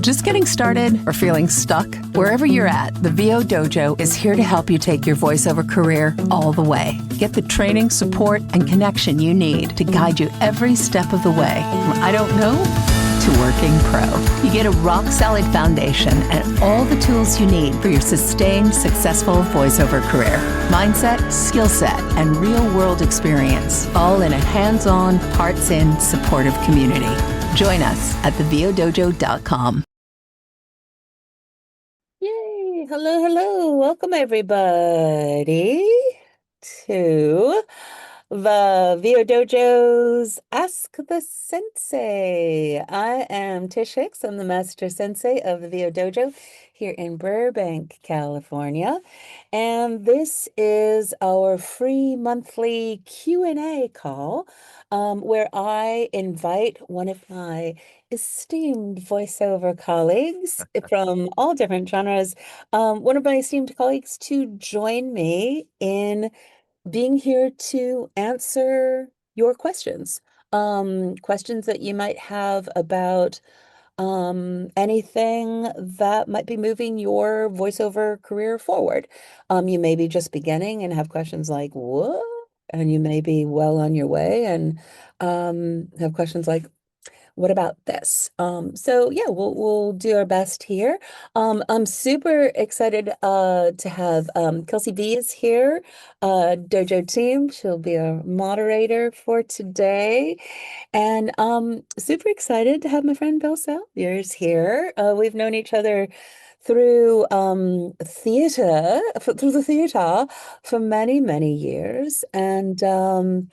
Just getting started or feeling stuck? Wherever you're at, the VO Dojo is here to help you take your voiceover career all the way. Get the training, support, and connection you need to guide you every step of the way, from I don't know to working pro. You get a rock-solid foundation and all the tools you need for your sustained, successful voiceover career. Mindset, skill set, and real-world experience, all in a hands-on, hearts-in, supportive community. Join us at thevodojo.com. Yay! Hello, hello. Welcome everybody to the VO Dojo's Ask the Sensei. I am Tish Hicks. I'm the Master Sensei of the VO Dojo here in Burbank, California. And this is our free monthly Q&A call where I invite one of my esteemed voiceover colleagues from all different genres, one of my esteemed colleagues to join me in being here to answer your questions. Questions that you might have about anything that might be moving your voiceover career forward. You may be just beginning and have questions like, what? And you may be well on your way and have questions like, what about this? So yeah, we'll do our best here. I'm super excited to have 𝗧𝗶𝗺𝗀 is here, Dojo team. She'll be a moderator for today. And super excited to have my friend Bill Salyers here. We've known each other through through the theater for many, many years. And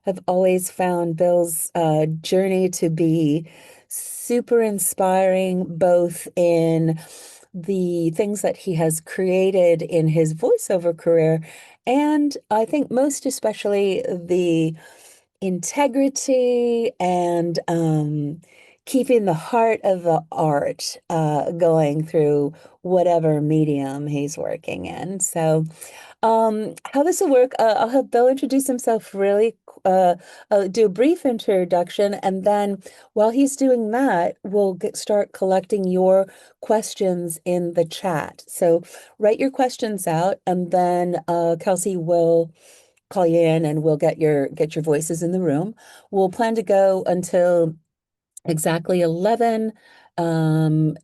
have always found Bill's journey to be super inspiring, both in the things that he has created in his voiceover career, and I think most especially the integrity and keeping the heart of the art going through whatever medium he's working in. So how this will work, I'll have Bill introduce himself really, do a brief introduction, and then while he's doing that, we'll start collecting your questions in the chat. So write your questions out, and then 𝗧𝗁 will call you in, and we'll get your voices in the room. We'll plan to go until exactly 11.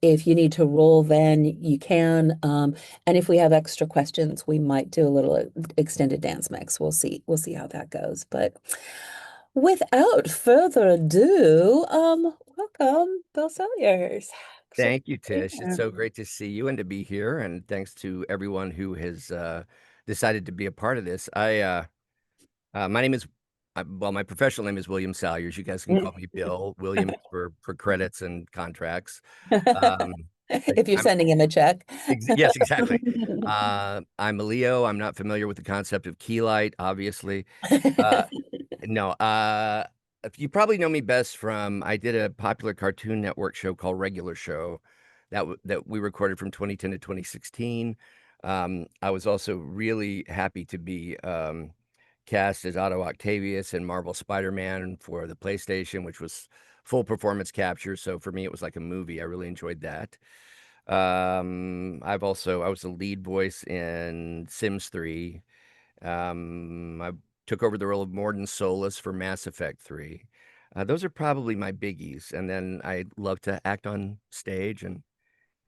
If you need to roll, then you can. And if we have extra questions, we might do a little extended dance mix. We'll see how that goes. But without further ado, welcome, Bill Salyers. Thank you, Tish. It's so great to see you and to be here. And thanks to everyone who has decided to be a part of this. My name is, well, my professional name is William Salyers. You guys can call me Bill. William for credits and contracts. If you're sending him a check. Yes, exactly. I'm a Leo. I'm not familiar with the concept of key light, obviously. No. You probably know me best from, I did a popular Cartoon Network show called Regular Show that we recorded from 2010 to 2016. I was also really happy to be cast as Otto Octavius in Marvel Spider-Man for the PlayStation, which was full performance capture. So for me, it was like a movie. I really enjoyed that. I was the lead voice in Sims 3. I took over the role of Mordin Solus for Mass Effect 3. Those are probably my biggies. And then I love to act on stage and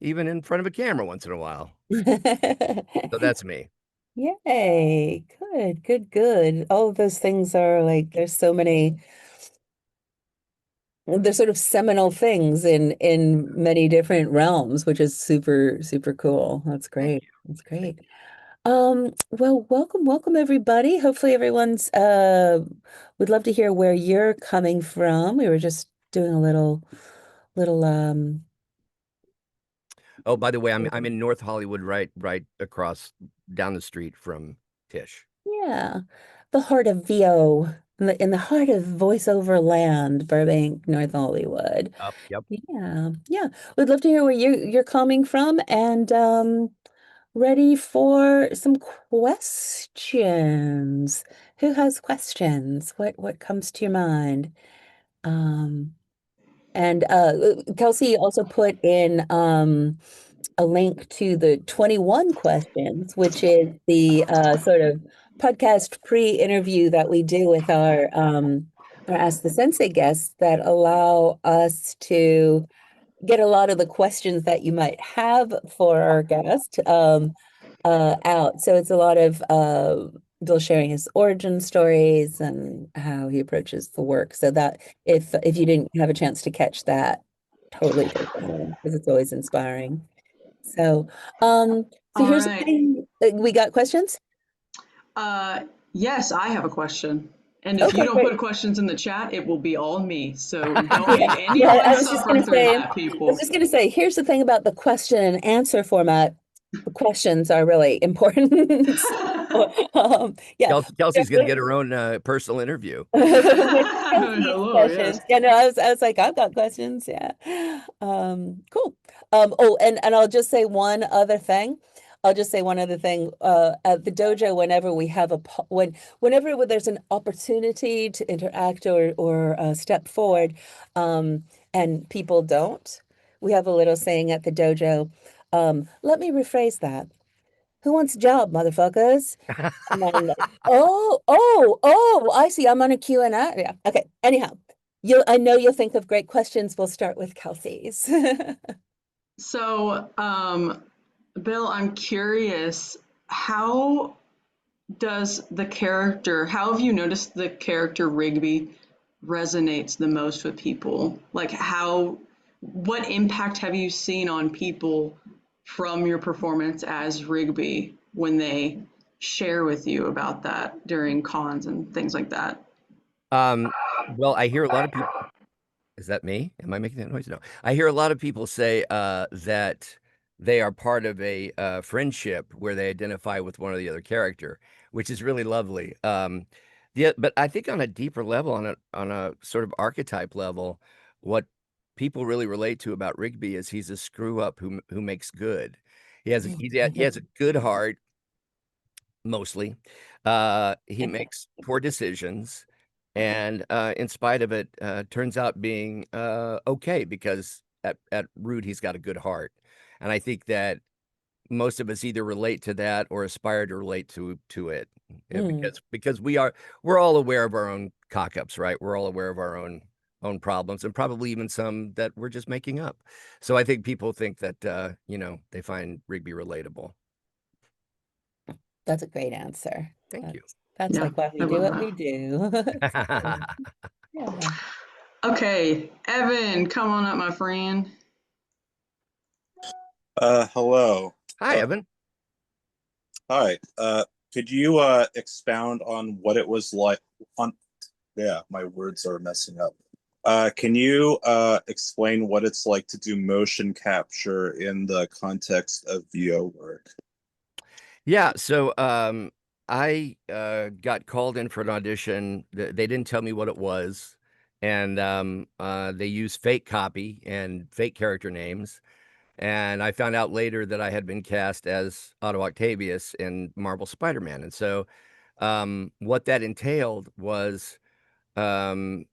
even in front of a camera once in a while. So that's me. Yay. Good. All of those things are like, there's so many, they're sort of seminal things in many different realms, which is super, super cool. That's great. That's great. Well, welcome everybody. Hopefully everyone's would love to hear where you're coming from. We were just doing a little Oh, by the way, I'm in North Hollywood, right across down the street from Tish. yeah, the heart of VO, in the heart of voiceover land, Burbank, North Hollywood. Yep. Yeah. We'd love to hear where you're coming from, and ready for some questions. Who has questions? What comes to your mind? And Kelsey also put in a link to the 21 questions, which is the sort of podcast pre-interview that we do with our Ask the Sensei guests that allow us to get a lot of the questions that you might have for our guest out. So it's a lot of Bill sharing his origin stories and how he approaches the work. So that if you didn't have a chance to catch that, totally take it home because it's always inspiring. So so All here's the right. thing. We got questions? Yes, I have a question. And if you Okay, don't great. put questions in the chat, it will be all me. So don't Yeah, make yeah, anyone suffer through that, I was people. just gonna say, here's the thing about the question and answer format. The questions are really important. Yeah, Kelsey's gonna get her own personal interview. with Kelsey's Hello, yes. questions. Yeah, no, I was like, I've got questions. Yeah. Cool. Oh, and I'll just say one other thing. I'll just say one other thing. At the dojo, whenever we have whenever there's an opportunity to interact or step forward, and people don't, we have a little saying at the dojo. Let me rephrase that. Who wants a job, motherfuckers? And I'm like, oh, I see. I'm on a Q&A. Yeah. Okay. Anyhow, I know you'll think of great questions. We'll start with Kelsey's. So, Bill, I'm curious, how how have you noticed the character Rigby resonates the most with people? Like what impact have you seen on people from your performance as Rigby when they share with you about that during cons and things like that? Well, I hear a lot of people. Is that me? Am I making that noise? No. I hear a lot of people say that they are part of a friendship where they identify with one or the other character, which is really lovely. But I think on a deeper level, on a sort of archetype level, what people really relate to about Rigby is he's a screw up who makes good. He has a good heart mostly. He makes poor decisions, and in spite of it, turns out being okay because at root he's got a good heart, and I think that most of us either relate to that or aspire to relate to it, because we're all aware of our own cock ups, right? We're all aware of our own problems, and probably even some that we're just making up. So I think people think that they find Rigby relatable. That's a great answer. Thank you. That's Yeah, like why we I do love what that. we do. Yeah. Okay, Evan, come on up, my friend. Hello. Hi, Evan. Hi. Could you expound on what it was like on yeah, my words are messing up. Can you explain what it's like to do motion capture in the context of VO work? Yeah, so I got called in for an audition. They didn't tell me what it was, and they used fake copy and fake character names. And I found out later that I had been cast as 𝗧𝗶𝗺𝗀 in Marvel Spider-Man. And so what that entailed was, um,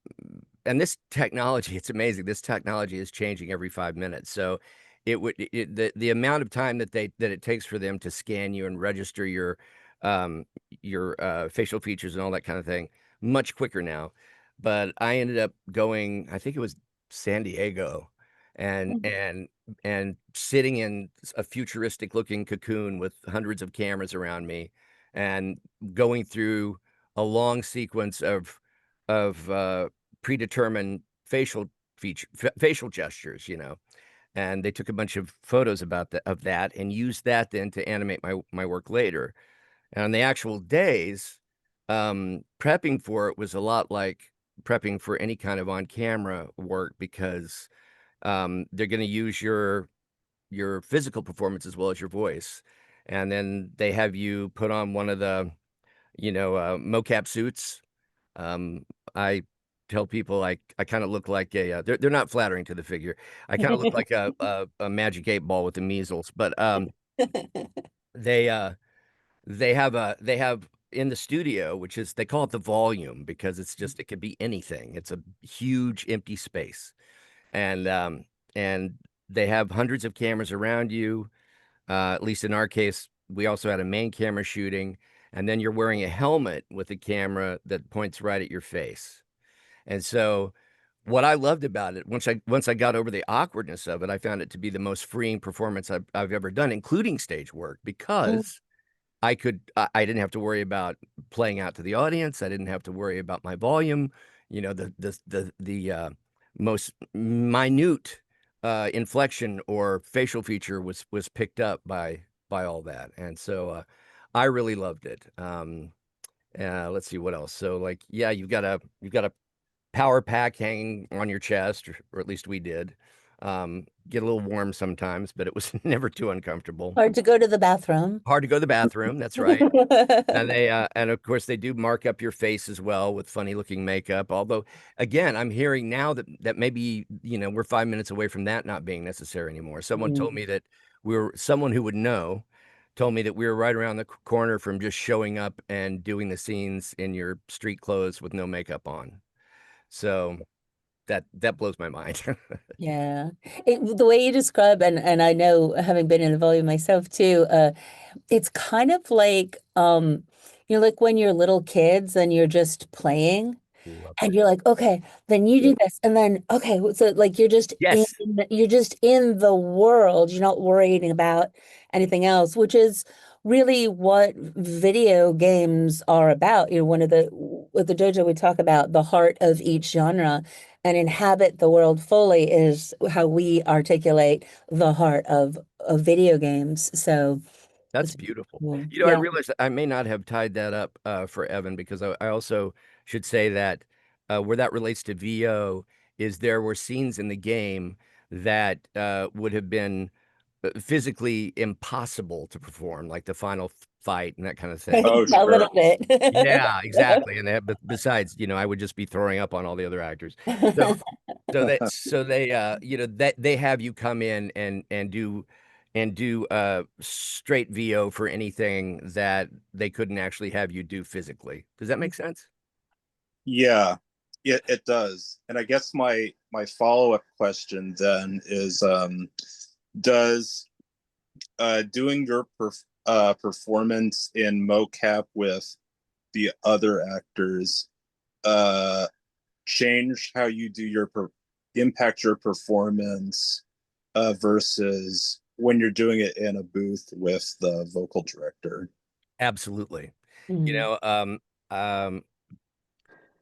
and this technology, it's amazing. This technology is changing every 5 minutes. So the amount of time that it takes for them to scan you and register your facial features and all that kind of thing, much quicker now. But I ended up going, I think it was San Diego, and sitting in a futuristic looking cocoon with hundreds of cameras around me and going through a long sequence of predetermined facial gestures, and they took a bunch of photos of that and used that then to animate my work later. And on the actual days, prepping for it was a lot like prepping for any kind of on-camera work, because they're going to use your physical performance as well as your voice, and then they have you put on one of the mocap suits. I tell people I kind of look like they're not flattering to the figure. I kind of look like a magic 8 ball with the measles, but they they have in the studio, which is, they call it the volume because it could be anything. It's a huge empty space. and they have hundreds of cameras around you. At least in our case, we also had a main camera shooting, and then you're wearing a helmet with a camera that points right at your face. And so what I loved about it, once I got over the awkwardness of it, I found it to be the most freeing performance I've ever done, including stage work, because I didn't have to worry about playing out to the audience. I didn't have to worry about my volume. You know, the most minute inflection or facial feature was picked up by all that, and so I really loved it. Let's see what else. So, like, yeah, you've got a power pack hanging on your chest, or at least we did. Get a little warm sometimes, but it was never too uncomfortable. Hard to go to the bathroom. Hard to go to the bathroom. That's right. And and of course they do mark up your face as well with funny looking makeup. Although, again, I'm hearing now that maybe, we're 5 minutes away from that not being necessary anymore. Someone told me that someone who would know told me that we were right around the corner from just showing up and doing the scenes in your street clothes with no makeup on. So that blows my mind. Yeah. The way you describe, and I know, having been in the volume myself too, it's kind of like, like when you're little kids and you're just playing. Love And you're like, okay, then you do this, and then okay, so like Yes. you're just in the world. You're not worrying about anything else, which is really what video games are about. One of with the dojo, we talk about the heart of each genre, and inhabit the world fully is how we articulate the heart of video games. So That's it's beautiful. cool. I Yeah. realized that I may not have tied that up for Evan, because I also should say that where that relates to VO is there were scenes in the game that would have been physically impossible to perform, like the final fight and that kind of thing. Oh, A sure. little bit. Yeah, exactly. And but besides, I would just be throwing up on all the other actors. So they that they have you come in and do straight VO for anything that they couldn't actually have you do physically. Does that make sense? Yeah, it does. And I guess my follow-up question then is, does doing your performance in mocap with the other actors change how you do your impact your performance versus when you're doing it in a booth with the vocal director? Absolutely. Mhm.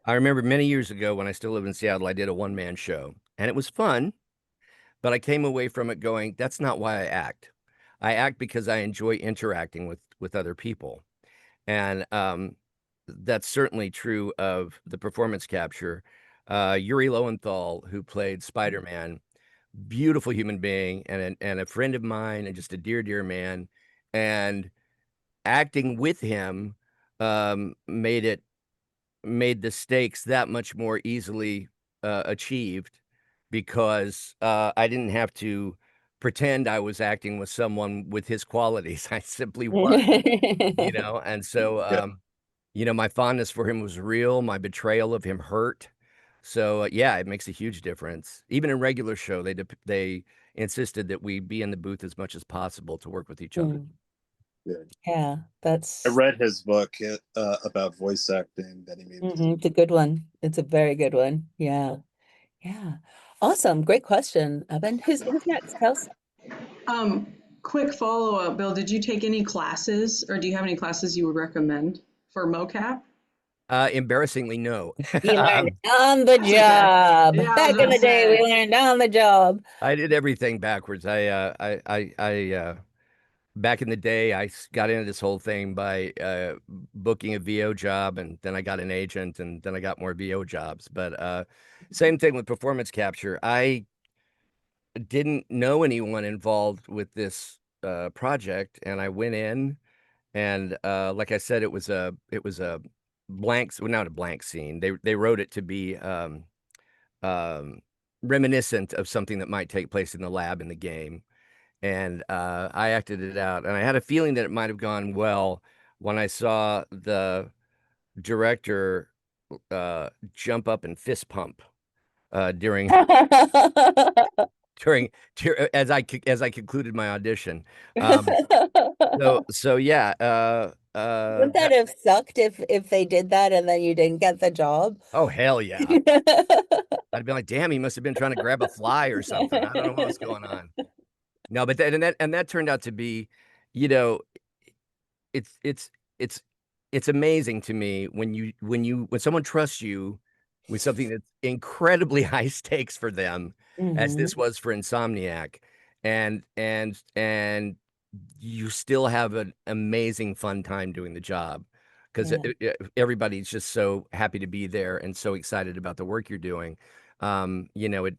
I remember many years ago when I still lived in Seattle, I did a one-man show, and it was fun, but I came away from it going, that's not why I act. I act because I enjoy interacting with other people. And that's certainly true of the performance capture. Uri Lowenthal, who played Spider-Man, beautiful human being and a friend of mine and just a dear, dear man. And acting with him made the stakes that much more easily achieved, because I didn't have to pretend I was acting with someone with his qualities. I simply was, and so Yeah. my fondness for him was real. My betrayal of him hurt. So yeah, it makes a huge difference. Even in regular show, they insisted that we be in the booth as much as possible to work with each other. Yeah. Yeah, I that's read his book about voice acting that he made. it's a good one. It's a very good one. Yeah. Yeah. Awesome. Great question, Evan. Who's next, Kels? Quick follow-up, Bill, did you take any classes, or do you have any classes you would recommend for mocap? Embarrassingly, no. You learned on the That's okay. job. Yeah, I was Back in gonna the day, we say. learned on the job. I did everything backwards. Back in the day, got into this whole thing by booking a VO job, and then I got an agent, and then I got more VO jobs. But same thing with performance capture. I didn't know anyone involved with this project, and I went in, and like I said, it was a blank, well, not a blank scene. They wrote it to be um, reminiscent of something that might take place in the lab in the game. And I acted it out, and I had a feeling that it might have gone well when I saw the director jump up and fist pump during as I concluded my audition. So yeah, Wouldn't that have sucked if they did that and then you didn't get the job? oh hell yeah. I'd be like, damn, he must have been trying to grab a fly or something. I don't know what was going on. No, but that turned out to be, you know, it's it's it's it's amazing to me when someone trusts you with something that's incredibly high stakes for them, as this Mhm. was for Insomniac, and you still have an amazing fun time doing the job because Yeah. everybody's just so happy to be there and so excited about the work you're doing. You know,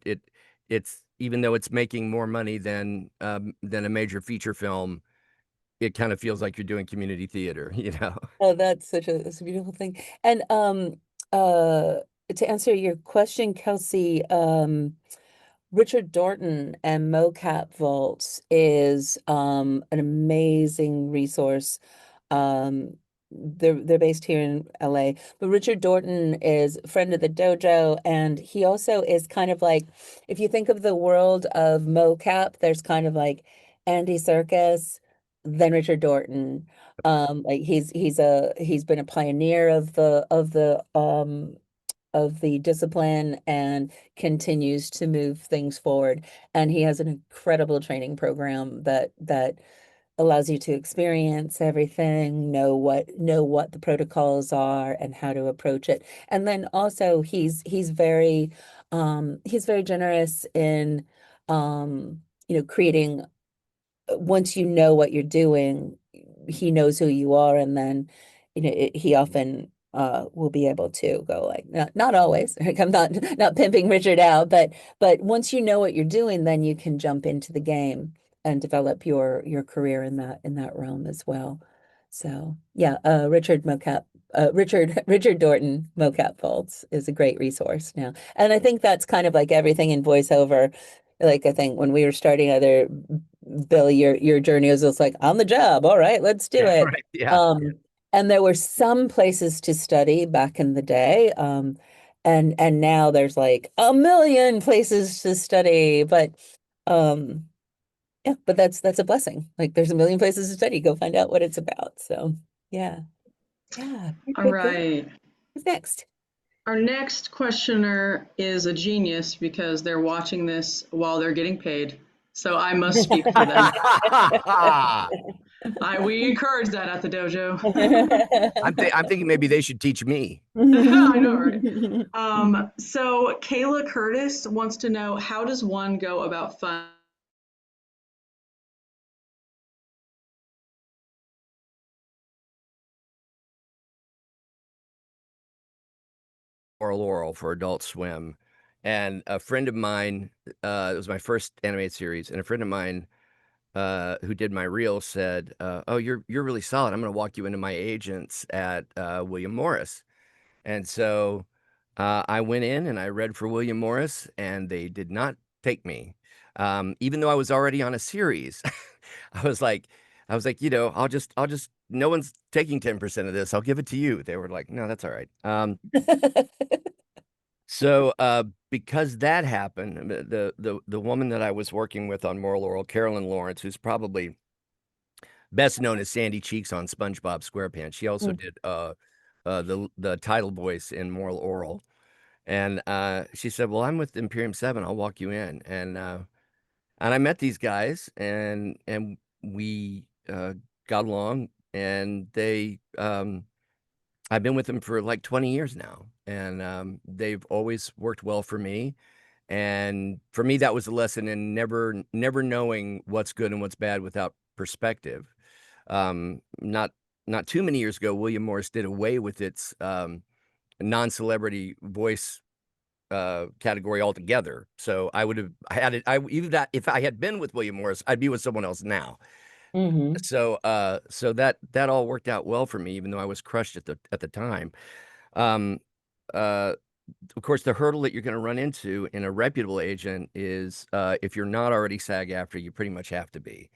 it's even though it's making more money than a major feature film, it kind of feels like you're doing community theater, you know? Oh, that's a beautiful thing. And uh to answer your question, Kelsey, Richard Dorton and mocap vaults is an amazing resource. Um they're based here in LA, but Richard Dorton is a friend of the dojo, and he also is kind of like, if you think of the world of mocap, there's kind of like Andy Serkis, then Richard Dorton. Like he's been a pioneer of the discipline and continues to move things forward. And he has an incredible training program that allows you to experience everything, know what the protocols are and how to approach it. And then also he's very generous in creating, once you know what you're doing, he knows who you are, and then he often will be able to go like, not always, like I'm not pimping Richard out, but once you know what you're doing, then you can jump into the game and develop your career in that realm as well. So yeah, Richard Dorton mocap faults is a great resource now. And I think that's kind of like everything in voiceover. Like I think when we were starting either, Bill, your journey was just like on the job. All right, let's do Yeah, it. right. Yeah. And there were some places to study back in the day. And now there's like a million places to study. But um, yeah, but that's a blessing. Like there's a million places to study. Go find out what it's about. So yeah. Yeah. All Good, good. right. Who's next? Our next questioner is a genius because they're watching this while they're getting paid. So I must speak for them. We encourage that at the dojo. I'm thinking maybe they should teach me. I know, right? So Kayla Curtis wants to know, how does one go about fun? Laurel for Adult Swim, and a friend of mine, it was my first animated series, and a friend of mine who did my reel said, "Oh, you're really solid. I'm going to walk you into my agents at William Morris." And so I went in and I read for William Morris, and they did not take me, even though I was already on a series. I was like, I'll just. No one's taking 10% of this. I'll give it to you. They were like, no, that's all right. So because that happened, the woman that I was working with on Moral Laurel, Carolyn Lawrence, who's probably best known as Sandy Cheeks on SpongeBob SquarePants, she also did the title voice in Moral Oral. And she said, "Well, I'm with Imperium 7. I'll walk you in." And I met these guys, and we got along, and I've been with them for like 20 years now, and they've always worked well for me. And for me, that was a lesson in never knowing what's good and what's bad without perspective. Not too many years ago, William Morris did away with its non-celebrity voice category altogether. So I would have had it. Either that, if I had been with William Morris, I'd be with someone else now. So that all worked out well for me, even though I was crushed at the time. Um, of course, the hurdle that you're going to run into in a reputable agent is if you're not already SAG-AFTRA, you pretty much have to be.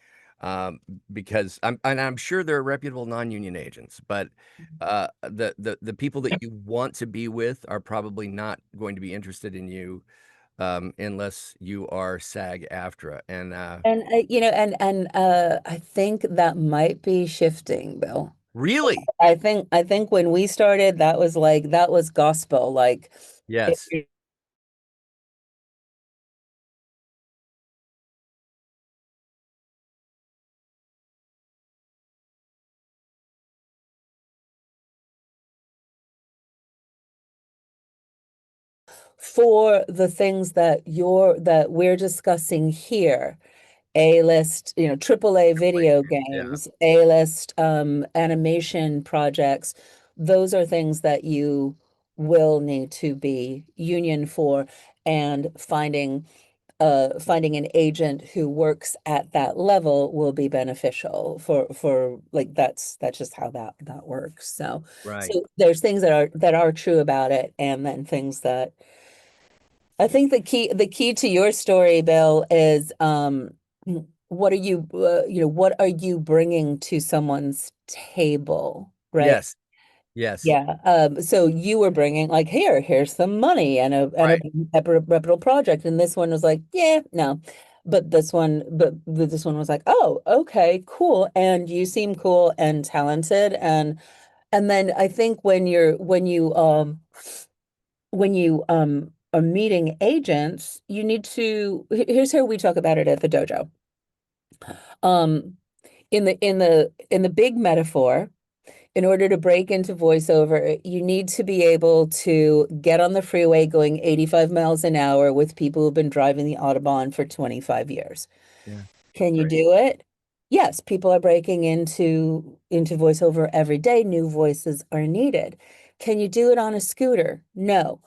because I'm sure there are reputable non-union agents, but the people that you want to be with are probably not going to be interested in you unless you are SAG-AFTRA. And I think that might be shifting, Bill. really, I think when we started, that was gospel. Like, yes, for the things that we're discussing here, A-list, AAA video yeah, games, A-list animation projects, those are things that you will need to be union for, and finding an agent who works at that level will be beneficial for like that's just how that works. So right, so there's things that are true about it, and then things that I think the key to your story, Bill, is what are you what are you bringing to someone's table, right? yes, yes, Yeah. So you were bringing like, here's some money and a right, reputable project, and this one was like, yeah, no. But this one was like, oh, okay, cool, and you seem cool and talented, and then I think when you are meeting agents, you need to. Here's how we talk about it at the dojo. Um, in the big metaphor, in order to break into voiceover, you need to be able to get on the freeway going 85 miles an hour with people who've been driving the Autobahn for 25 years. yeah, Can you right, do it? Yes, people are breaking into voiceover every day. New voices are needed. Can you do it on a scooter? No.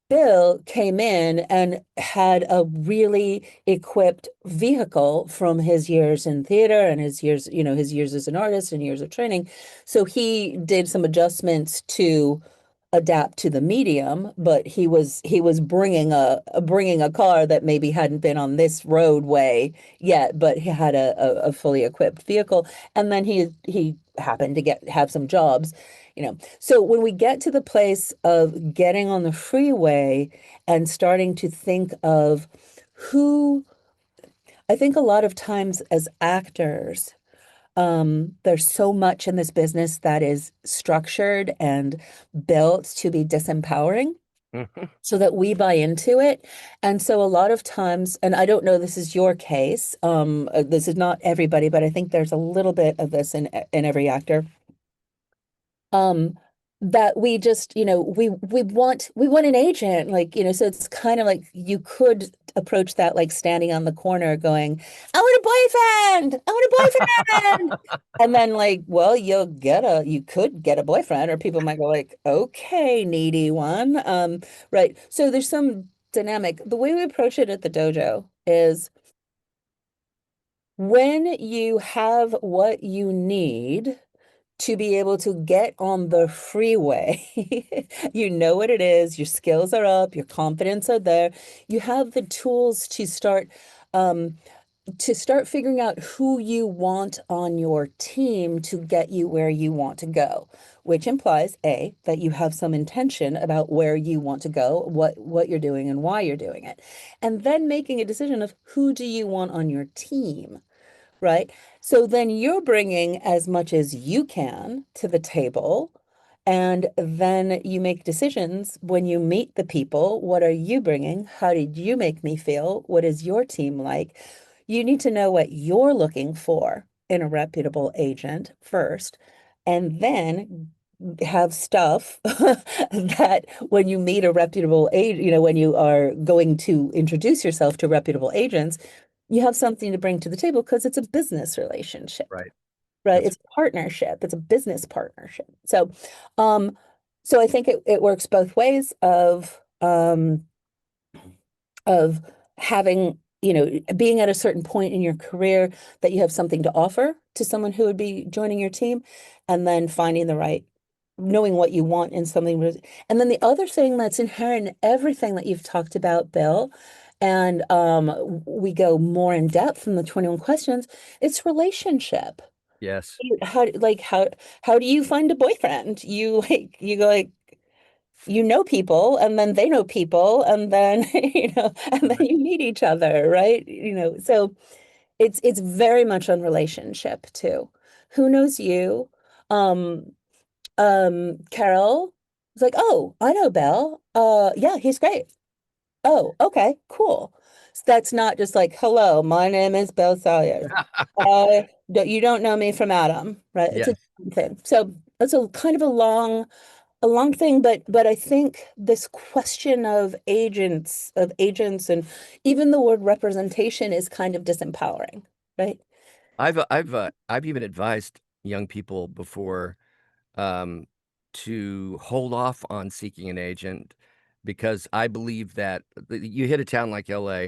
Bill came in and had a really equipped vehicle from his years in theater and his years as an artist and years of training. So he did some adjustments to adapt to the medium, but he was bringing a car that maybe hadn't been on this roadway yet, but he had a fully equipped vehicle, and then he happened to have some jobs. So when we get to the place of getting on the freeway and starting to think of who, I think a lot of times as actors, there's so much in this business that is structured and built to be disempowering mhm, so that we buy into it. And so a lot of times, and I don't know this is your case, this is not everybody, but I think there's a little bit of this in every actor, um that we just we want an agent, like, so it's kind of like you could approach that like standing on the corner going, I want a boyfriend, I want a boyfriend. And then, like, well, you could get a boyfriend, or people might go like, okay, needy one. Right, so there's some dynamic. The way we approach it at the dojo is when you have what you need to be able to get on the freeway. You know what it is, your skills are up, your confidence are there. You have the tools um, to start figuring out who you want on your team to get you where you want to go, which implies A, that you have some intention about where you want to go, what you're doing and why you're doing it. And then making a decision of who do you want on your team. Right. So then you're bringing as much as you can to the table. And then you make decisions when you meet the people. What are you bringing? How did you make me feel? What is your team like? You need to know what you're looking for in a reputable agent first, and then have stuff that when you meet a reputable agent, when you are going to introduce yourself to reputable agents, you have something to bring to the table because it's a business relationship, right, right? that's It's a partnership. It's a business partnership. Um, so I think it works both ways of having, being at a certain point in your career that you have something to offer to someone who would be joining your team, and then knowing what you want in something. And then the other thing that's inherent in everything that you've talked about, Bill, and we go more in depth in the 21 questions, it's relationship. Yes. How do you find a boyfriend? You go like, you know people, and then they know people, and then and then you meet each other, right? So it's very much on relationship too. Who knows you? Carol was like, oh, I know Bell. Yeah, he's great. Oh, okay, cool. So that's not just like, hello, my name is Bell Salyers. You don't know me from Adam, right? It's a Yes. different thing. So it's a kind of a long thing, but I think this question of agents, and even the word representation is kind of disempowering, right? I've even advised young people before um, to hold off on seeking an agent because I believe that you hit a town like LA.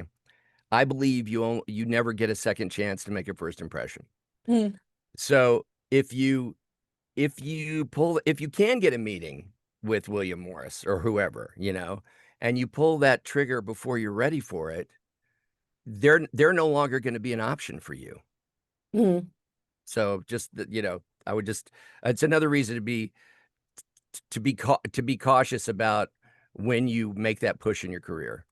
I believe you never get a second chance to make a first impression. Mm. So if you can get a meeting with William Morris or whoever, and you pull that trigger before you're ready for it, they're no longer going to be an option for you. Mm. So I would just it's another reason to be cautious about when you make that push in your career.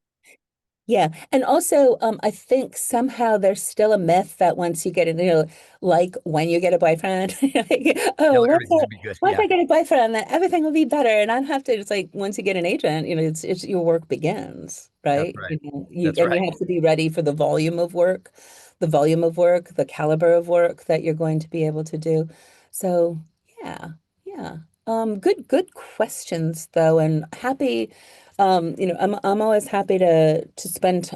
Yeah. And also, I think somehow there's still a myth that once you get like when you get a boyfriend, like, No, oh, everything's gonna be good. once Yeah, I get a boyfriend, then everything will be better. And I don't have to, it's like once you get an agent, it's your work begins, that's right? right. You That's right. have to be ready for the volume of work, the caliber of work that you're going to be able to do. So yeah, yeah. Good questions though, and happy. I'm always happy to spend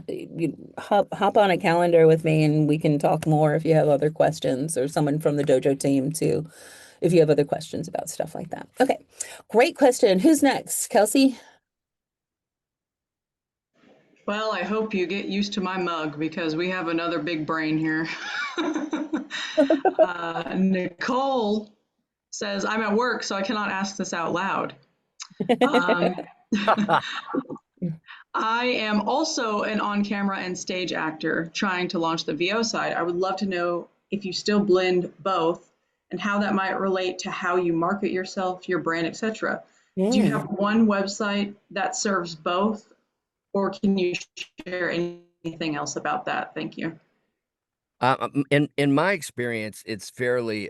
hop on a calendar with me, and we can talk more if you have other questions, or someone from the dojo team too, if you have other questions about stuff like that. Okay, great question. Who's next? Kelsey? Well, I hope you get used to my mug because we have another big brain here. Nicole says, I'm at work, so I cannot ask this out loud. Um, I am also an on-camera and stage actor trying to launch the VO side. I would love to know if you still blend both and how that might relate to how you market yourself, your brand, etc. Do you have one website that serves both, or can you share anything else about that? Thank you. In my experience, it's fairly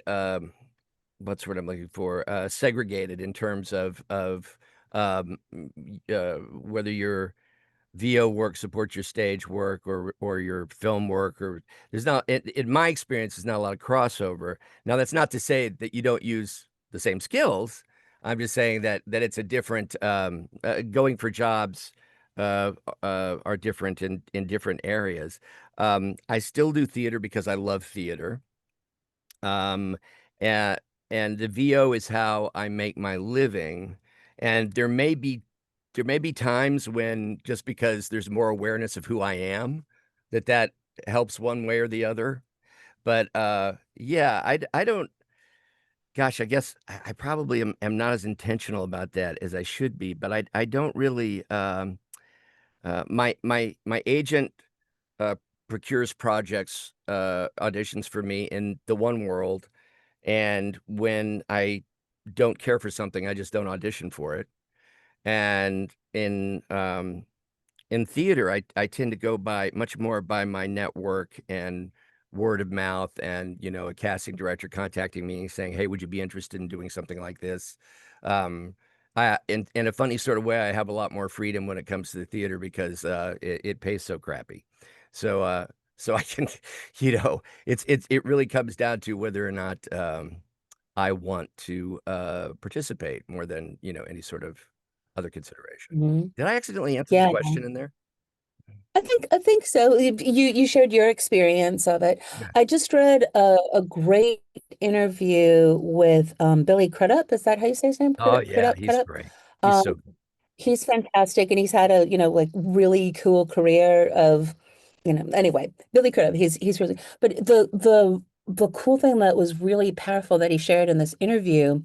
what's what I'm looking for, segregated in terms of whether your VO work supports your stage work or your film work, or there's not in my experience there's not a lot of crossover. Now that's not to say that you don't use the same skills. I'm just saying that it's a different going for jobs are different in different areas. I still do theater because I love theater. Um, and, and the VO is how I make my living. And there may be times when just because there's more awareness of who I am, that helps one way or the other. But yeah, I don't, gosh, I guess I probably am not as intentional about that as I should be, but I don't really, my agent uh, procures projects, auditions for me in the one world. And when I don't care for something, I just don't audition for it. And in theater, I tend to go by much more by my network and word of mouth, and a casting director contacting me and saying, "Hey, would you be interested in doing something like this?" Um, in a funny sort of way, I have a lot more freedom when it comes to the theater because it pays so crappy. So so I can, it really comes down to whether or not I want to participate more than any sort of other consideration. Mhm. Did I accidentally answer the Yeah, question in there? I think so. You shared your experience of it. Yeah. I just read a great interview with Billy Crudup. Is that how you say his name? Oh Crudup, yeah, Crudup, he's Crudup. great. He's Um, so good. he's fantastic, and he's had a like really cool career of anyway. Billy Crudup. He's really. But the cool thing that was really powerful that he shared in this interview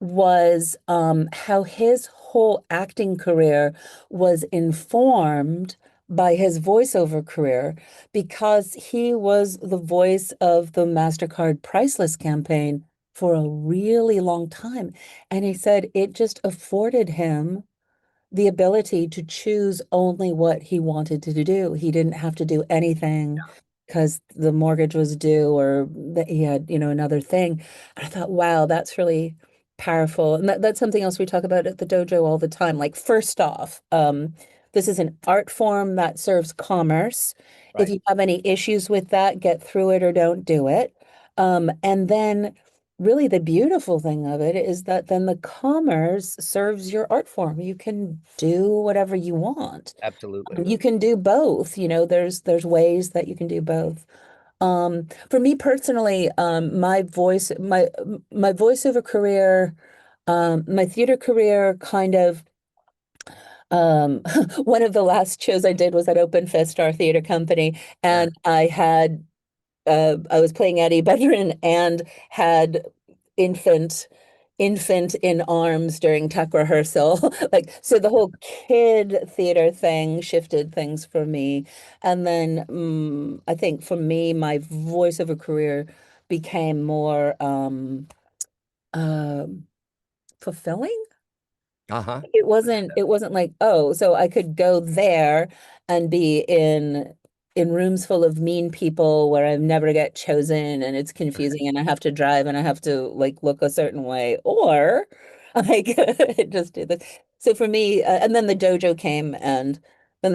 was how his whole acting career was informed by his voiceover career because he was the voice of the MasterCard Priceless campaign for a really long time. And he said it just afforded him the ability to choose only what he wanted to do. He didn't have to do anything because the mortgage was due or that he had, another thing. And I thought, wow, that's really powerful. And that's something else we talk about at the dojo all the time. Like, first off, this is an art form that serves commerce. If Right. you have any issues with that, get through it or don't do it. And then really the beautiful thing of it is that then the commerce serves your art form. You can do whatever you want. Absolutely. You can do both. There's ways that you can do both. For me personally, my voiceover career, my theater career kind of, one of the last shows I did was at Open Fist, our theater company, and I was playing Eddie Bedrin and had infant in arms during tuck rehearsal. So the whole kid theater thing shifted things for me. And then I think for me, my voiceover career became more fulfilling. Uh-huh. It wasn't like, oh, so I could go there and be in rooms full of mean people where I never get chosen and it's confusing and I have to drive and I have to look a certain way, or I could just do this. So for me, and then the dojo came and then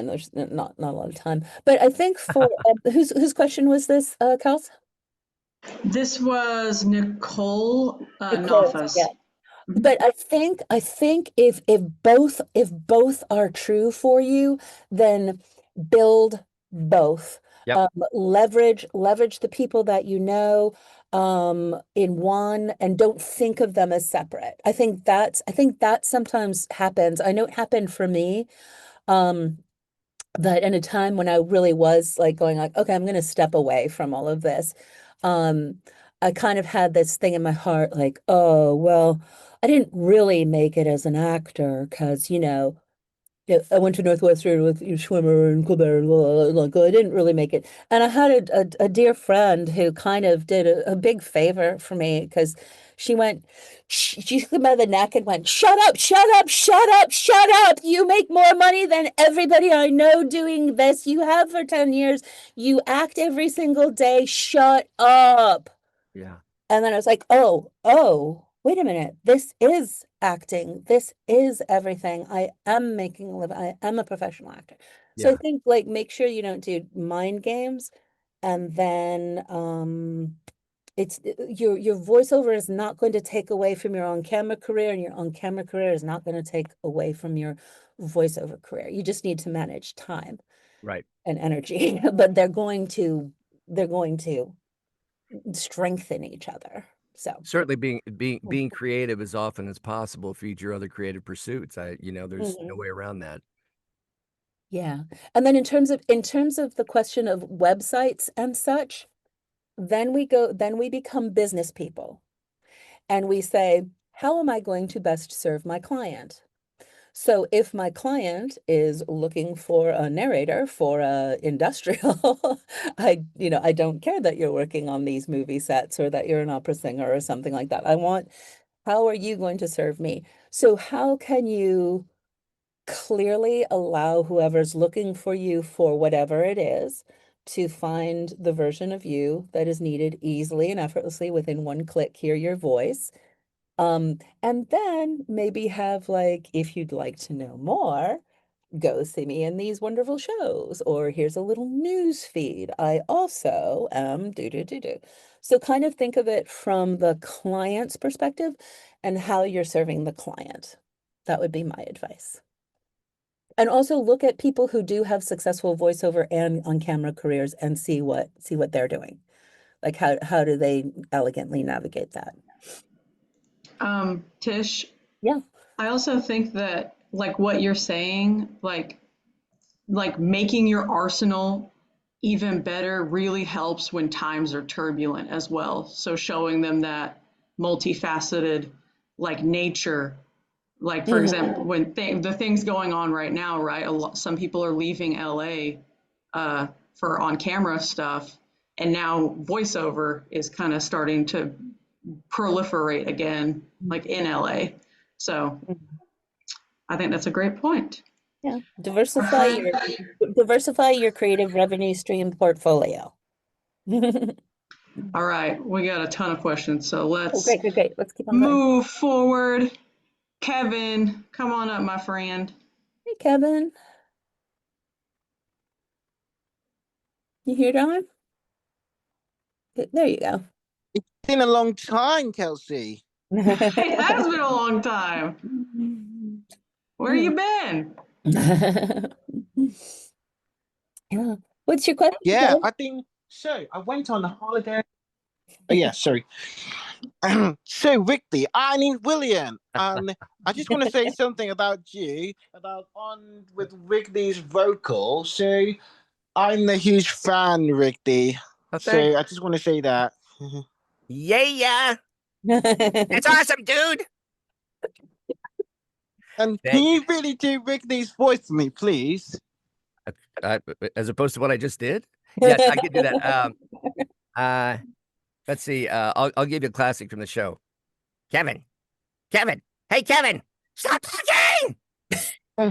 there's not a lot of time. But I think for whose question was this, Kels? This was Nicole Nicole, Nafa's. yeah. But I think if both are true for you, then build both. Yep. Leverage the people that you know in one, and don't think of them as separate. I think that sometimes happens. I know it happened for me. That in a time when I really was going okay, I'm going to step away from all of this. Um, I kind of had this thing in my heart oh, well, I didn't really make it as an actor because, yeah, I went to Northwestern with Schwimmer and 𝗧𝗶𝗺, I didn't really make it. And I had a dear friend who kind of did a big favor for me because she took me by the neck and went, shut up, shut up, shut up, shut up. You make more money than everybody I know doing this. You have for 10 years. You act every single day. Shut up. Yeah. And then I was like, oh, wait a minute. This is acting. This is everything. I am making a living. I am a professional actor. So Yeah. I think make sure you don't do mind games. And then it's your voiceover is not going to take away from your on-camera career, and your on-camera career is not going to take away from your voiceover career. You just need to manage time Right. and energy, but they're going to strengthen each other. So Certainly being creative as often as possible feeds your other creative pursuits. There's no way around that. yeah. And then in terms of the question of websites and such, then we become business people and we say, how am I going to best serve my client? So if my client is looking for a narrator for a industrial, I don't care that you're working on these movie sets or that you're an opera singer or something like that. How are you going to serve me? So how can you clearly allow whoever's looking for you for whatever it is to find the version of you that is needed easily and effortlessly within one click, hear your voice. And then maybe have if you'd like to know more, go see me in these wonderful shows, or here's a little news feed. I also am do. So kind of think of it from the client's perspective and how you're serving the client. That would be my advice. And also look at people who do have successful voiceover and on-camera careers and see what they're doing. How do they elegantly navigate that? Tish, Yeah. I also think that what you're saying, making your arsenal even better really helps when times are turbulent as well. So showing them that multifaceted nature Like, for example, when the things going on right now, right? Some people are leaving LA for on-camera stuff, and now voiceover is kind of starting to proliferate again, like in LA. So I think that's a great point. Yeah, diversify your creative revenue stream portfolio. All right, we got a ton of questions, so let's Great. Let's keep on going. move forward. Kevin, come on up, my friend. Hey, Kevin. You here, Don? There you go. It's been a long time, Kelsey. It has been a long time. Where you been? Yeah. What's your question? Yeah, Kevin? I think so. I went on a holiday. Oh, yeah, sorry. So, Rigby, I mean, William, I just want to say something about you, about on with Rigby's vocal. So, I'm a huge fan, Rigby. So, I just want to say that. Yeah. It's awesome, dude. And can you really do Rigby's voice for me, please? As opposed to what I just did? Yes, I could do that. Let's see. I'll give you a classic from the show. Kevin. Hey, Kevin. Stop talking.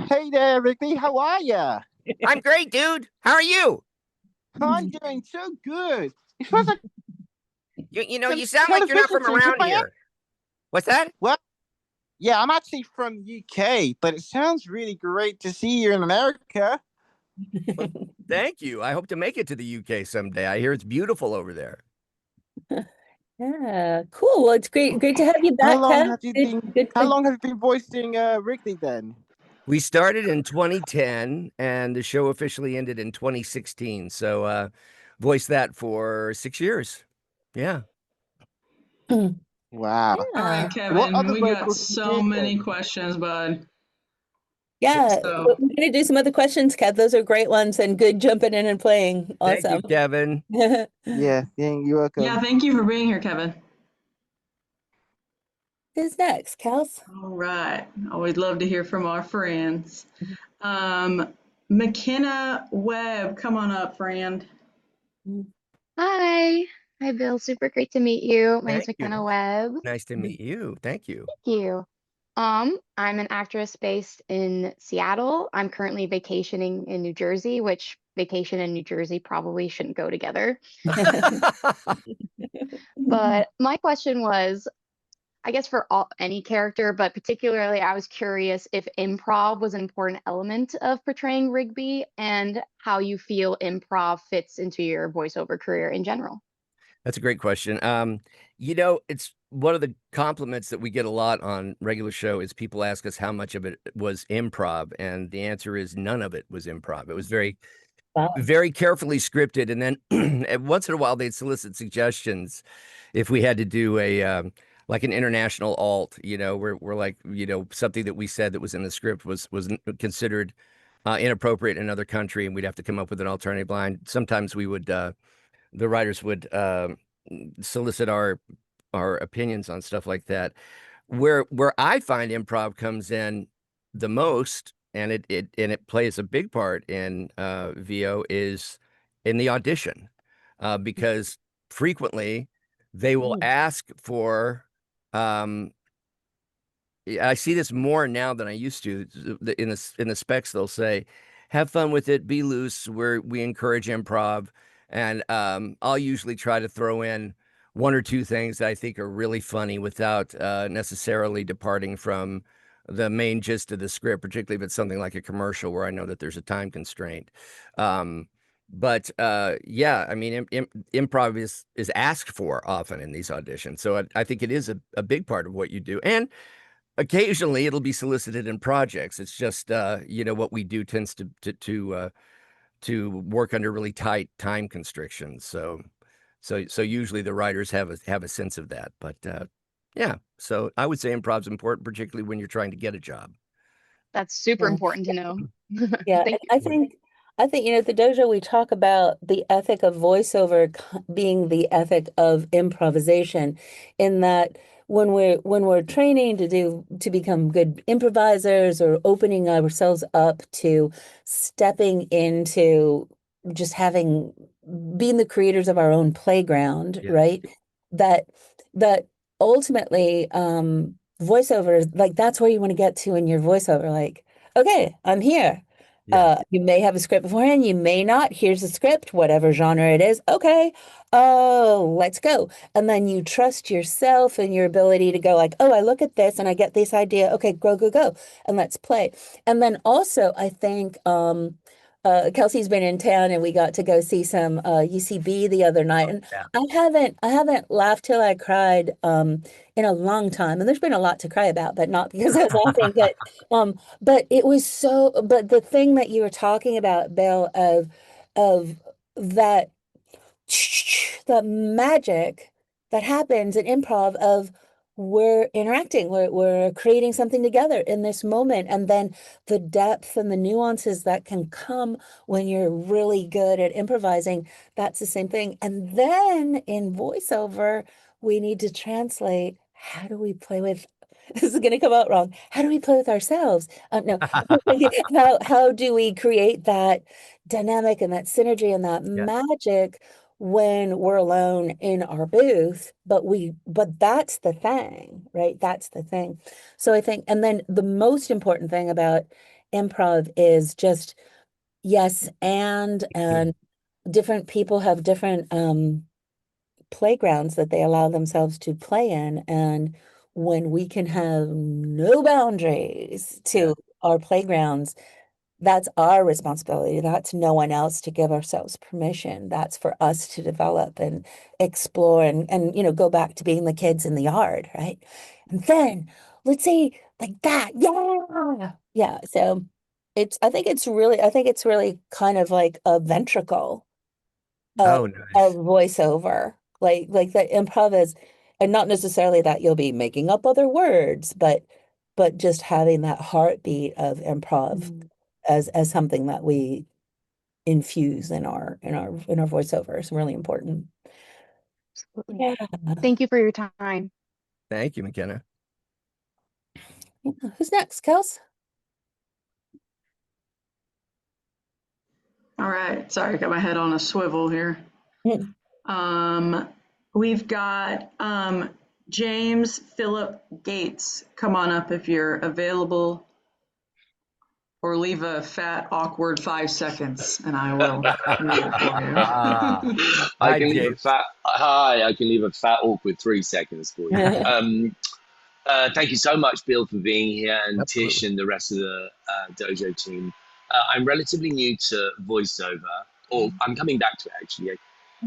Hey there, Rigby. How are ya? I'm great, dude. How are you? I'm doing so good. It feels like you sound like you're not from around here. What's that? Well, yeah, I'm actually from UK, but it sounds really great to see you in America. Well, thank you. I hope to make it to the UK someday. I hear it's beautiful over there. Yeah, cool. Well, it's great to have you back, How long Kev. have you been voicing Rigby then? We started in 2010, and the show officially ended in 2016. So, voiced that for 6 years. Yeah. Wow. Yeah. All right, Kevin, we got so many questions, bud. Yeah, So, we're gonna do some other questions, Kev. Those are great ones and good jumping in and playing. Awesome. Thank you, Kevin. Yeah, you're welcome. yeah, thank you for being here, Kevin. Who's next, Kels? All right. Always love to hear from our friends. McKenna Webb, come on up, friend. Hi. Hi, Bill. Super great to meet you. My name's Thank you. McKenna Webb. Nice to meet you. Thank you. Thank you. I'm an actress based in Seattle. I'm currently vacationing in New Jersey, which vacation and New Jersey probably shouldn't go together. But my question was, I guess for any character, but particularly I was curious if improv was an important element of portraying Rigby and how you feel improv fits into your voiceover career in general. That's a great question. It's one of the compliments that we get a lot on regular show is people ask us how much of it was improv, and the answer is none of it was improv. It was very, very carefully scripted, and then once in a while they'd solicit suggestions if we had to do a like an international alt. We're like, something that we said that was in the script was considered inappropriate in another country, and we'd have to come up with an alternative line. Sometimes we would. The writers would solicit our opinions on stuff like that. Where I find improv comes in the most, and it plays a big part in VO, is in the audition, because frequently they will ask for. I see this more now than I used to. In the specs, they'll say, "Have fun with it, be loose." We encourage improv. And I'll usually try to throw in one or two things that I think are really funny without necessarily departing from the main gist of the script, particularly if it's something like a commercial where I know that there's a time constraint. But yeah, I mean, improv is asked for often in these auditions. So I think it is a big part of what you do. And occasionally it'll be solicited in projects. It's just, what we do tends to work under really tight time constrictions. So usually the writers have a sense of that. But yeah, so I would say improv's important, particularly when you're trying to get a job. That's super important to know. Yeah, Thank I think at the dojo we talk about the ethic of voiceover being the ethic of improvisation, in that when we're training to become good improvisers or opening ourselves up to stepping into just being the creators of our own playground, Yes. right? That that ultimately voiceover, like that's where you want to get to in your voiceover, like, okay, I'm here. Yeah. You may have a script beforehand, you may not. Here's a script, whatever genre it is. Okay, let's go. And then you trust yourself and your ability to go like, oh, I look at this and I get this idea. Okay, go, and let's play. And then also, I think Kelsey's been in town and we got to go see some UCB the other night. And Yeah. I haven't laughed till I cried in a long time. And there's been a lot to cry about, but not because I was laughing. But it was but the thing that you were talking about, Bill, of that the magic that happens in improv of we're interacting, we're creating something together in this moment, and then the depth and the nuances that can come when you're really good at improvising, that's the same thing. And then in voiceover, we need to translate, how do we play with this is going to come out wrong. How do we play with ourselves? No, how do we create that dynamic and that synergy and that Yeah. magic when we're alone in our booth? But that's the thing, right? That's the thing. So I think, and then the most important thing about improv is just yes, and different people have different playgrounds that they allow themselves to play in. And when we can have no boundaries to our playgrounds, that's our responsibility. That's no one else to give ourselves permission. That's for us to develop and explore and go back to being the kids in the yard, right? And then let's say like that. Yeah. Yeah. So I think it's really kind of like a ventricle Oh, of nice. voiceover. Like that improv is, and not necessarily that you'll be making up other words, but just having that heartbeat of improv as something that we infuse in our voiceover is really important. Absolutely. Yeah. Thank you for your time. Thank you, McKenna. Who's next, Kels? All right. Sorry, I got my head on a swivel here. We've got James Philip Gates. Come on up if you're available, or leave a fat, awkward 5 seconds, and I will read it for you. I Hi, can leave a James. fat. Hi, I can leave a fat, awkward 3 seconds for you. Thank you so much, Bill, for being here, and Absolutely. Tish and the rest of the Dojo team. I'm relatively new to voiceover, or I'm coming back to it actually.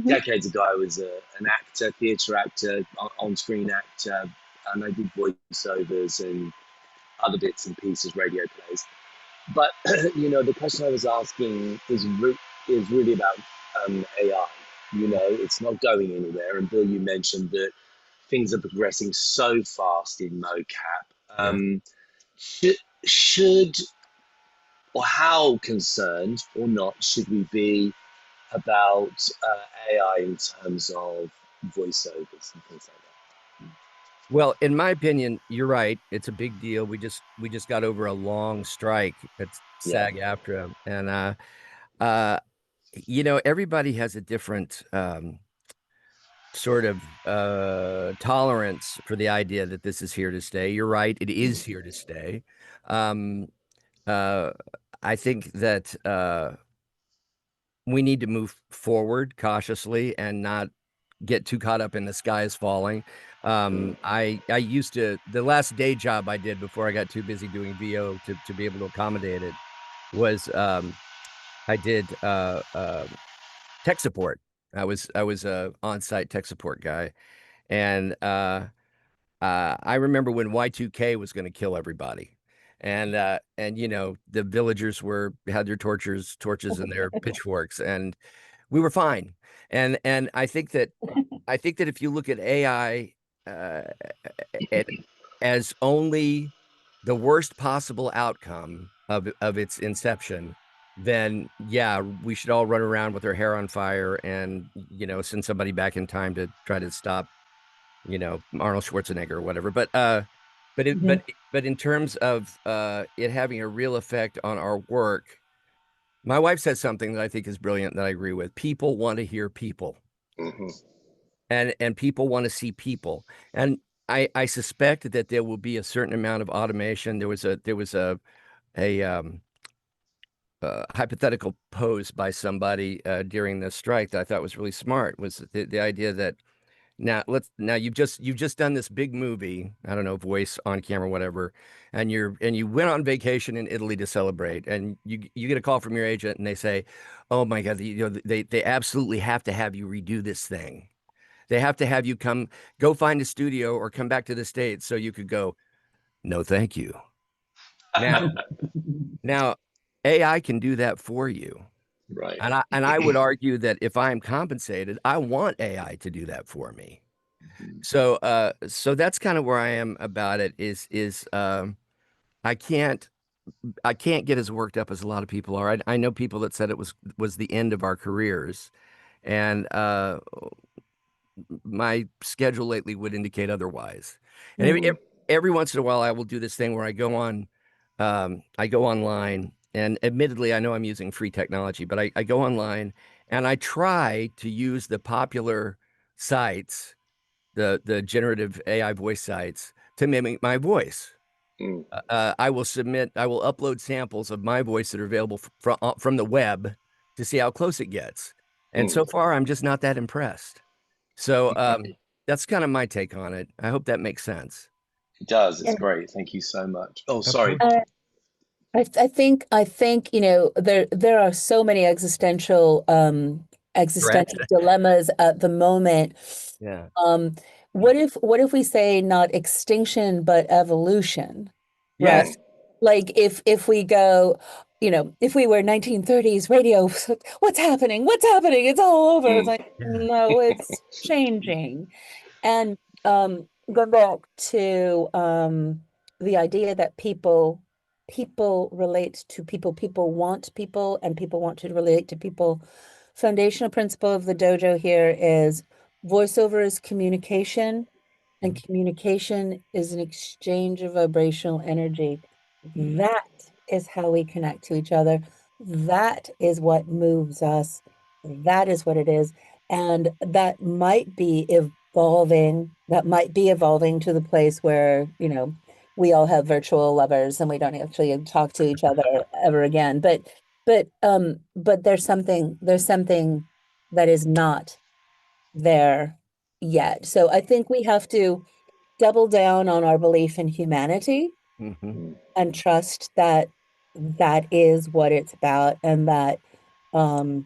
Decades ago, I was an actor, theatre actor, on-screen actor, and I did voiceovers and other bits and pieces, radio plays. But the question I was asking is really about AI. It's not going anywhere. And Bill, you mentioned that things are progressing so fast in mocap. Should or how concerned or not should we be about AI in terms of voiceovers and things like that? Well, in my opinion, you're right. It's a big deal. We just got over a long strike at SAG-AFTRA, and everybody has a different sort of tolerance for the idea that this is here to stay. You're right. It is here to stay. I think that we need to move forward cautiously and not get too caught up in the sky is falling. I used to, the last day job I did before I got too busy doing VO to be able to accommodate it was I did tech support. I was a on-site tech support guy, and I remember when Y2K was going to kill everybody. And the villagers had their torches and their pitchforks, and we were fine. And I think that if you look at AI as only the worst possible outcome of its inception, then yeah, we should all run around with our hair on fire and send somebody back in time to try to stop you know, Arnold Schwarzenegger or whatever. But in terms of it having a real effect on our work, my wife said something that I think is brilliant that I agree with. People want to hear people, and people want to see people. And I suspect that there will be a certain amount of automation. There was a hypothetical posed by somebody during the strike that I thought was really smart. Was the idea that now you've just done this big movie, I don't know, voice on camera, whatever, and you went on vacation in Italy to celebrate, and you get a call from your agent and they say, oh my God, you know, they absolutely have to have you redo this thing. They have to have you go find a studio or come back to the States so you could go, no, thank you. Now AI can do that for you. Right. And I would argue that if I'm compensated, I want AI to do that for me. So that's kind of where I am about it is I can't get as worked up as a lot of people are. I know people that said it was the end of our careers, and my schedule lately would indicate otherwise. And every once in a while I will do this thing where I go online, and admittedly, I know I'm using free technology, but I go online and I try to use the popular sites, the generative AI voice sites, to mimic my voice. I will upload samples of my voice that are available from the web to see how close it gets. And so far, I'm just not that impressed. So that's kind of my take on it. I hope that makes sense. It does. It's great. Thank you so much. Oh, sorry. I think you know there are so many existential dilemmas at the moment. Yeah. What if we say not extinction but evolution? Yes. Right? Like if we go, you know, if we were 1930s radio, what's happening? What's happening? It's all over. It's like, no, it's changing. And going back to the idea that people relate to people want people, and people want to relate to people. Foundational principle of the dojo here is voiceover is communication, and communication is an exchange of vibrational energy. That is how we connect to each other. That is what moves us. That is what it is. And that might be evolving. That might be evolving to the place where, you know, we all have virtual lovers and we don't actually talk to each other ever again. But there's something that is not there yet. So I think we have to double down on our belief in humanity and trust that that is what it's about, and that and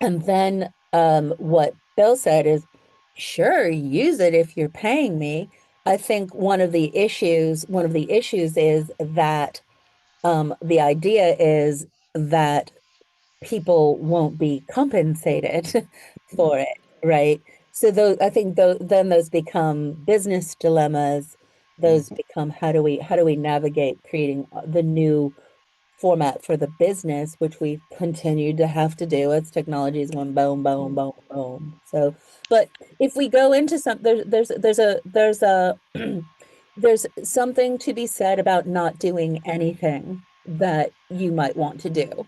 then what Bill said is, sure, use it if you're paying me. I think one of the issues is that the idea is that people won't be compensated for it, right? So I think then those become business dilemmas. Those become, how do we navigate creating the new format for the business, which we continue to have to do as technology is going boom, boom, boom, boom. So, but if we go into there's there's something to be said about not doing anything that you might want to do.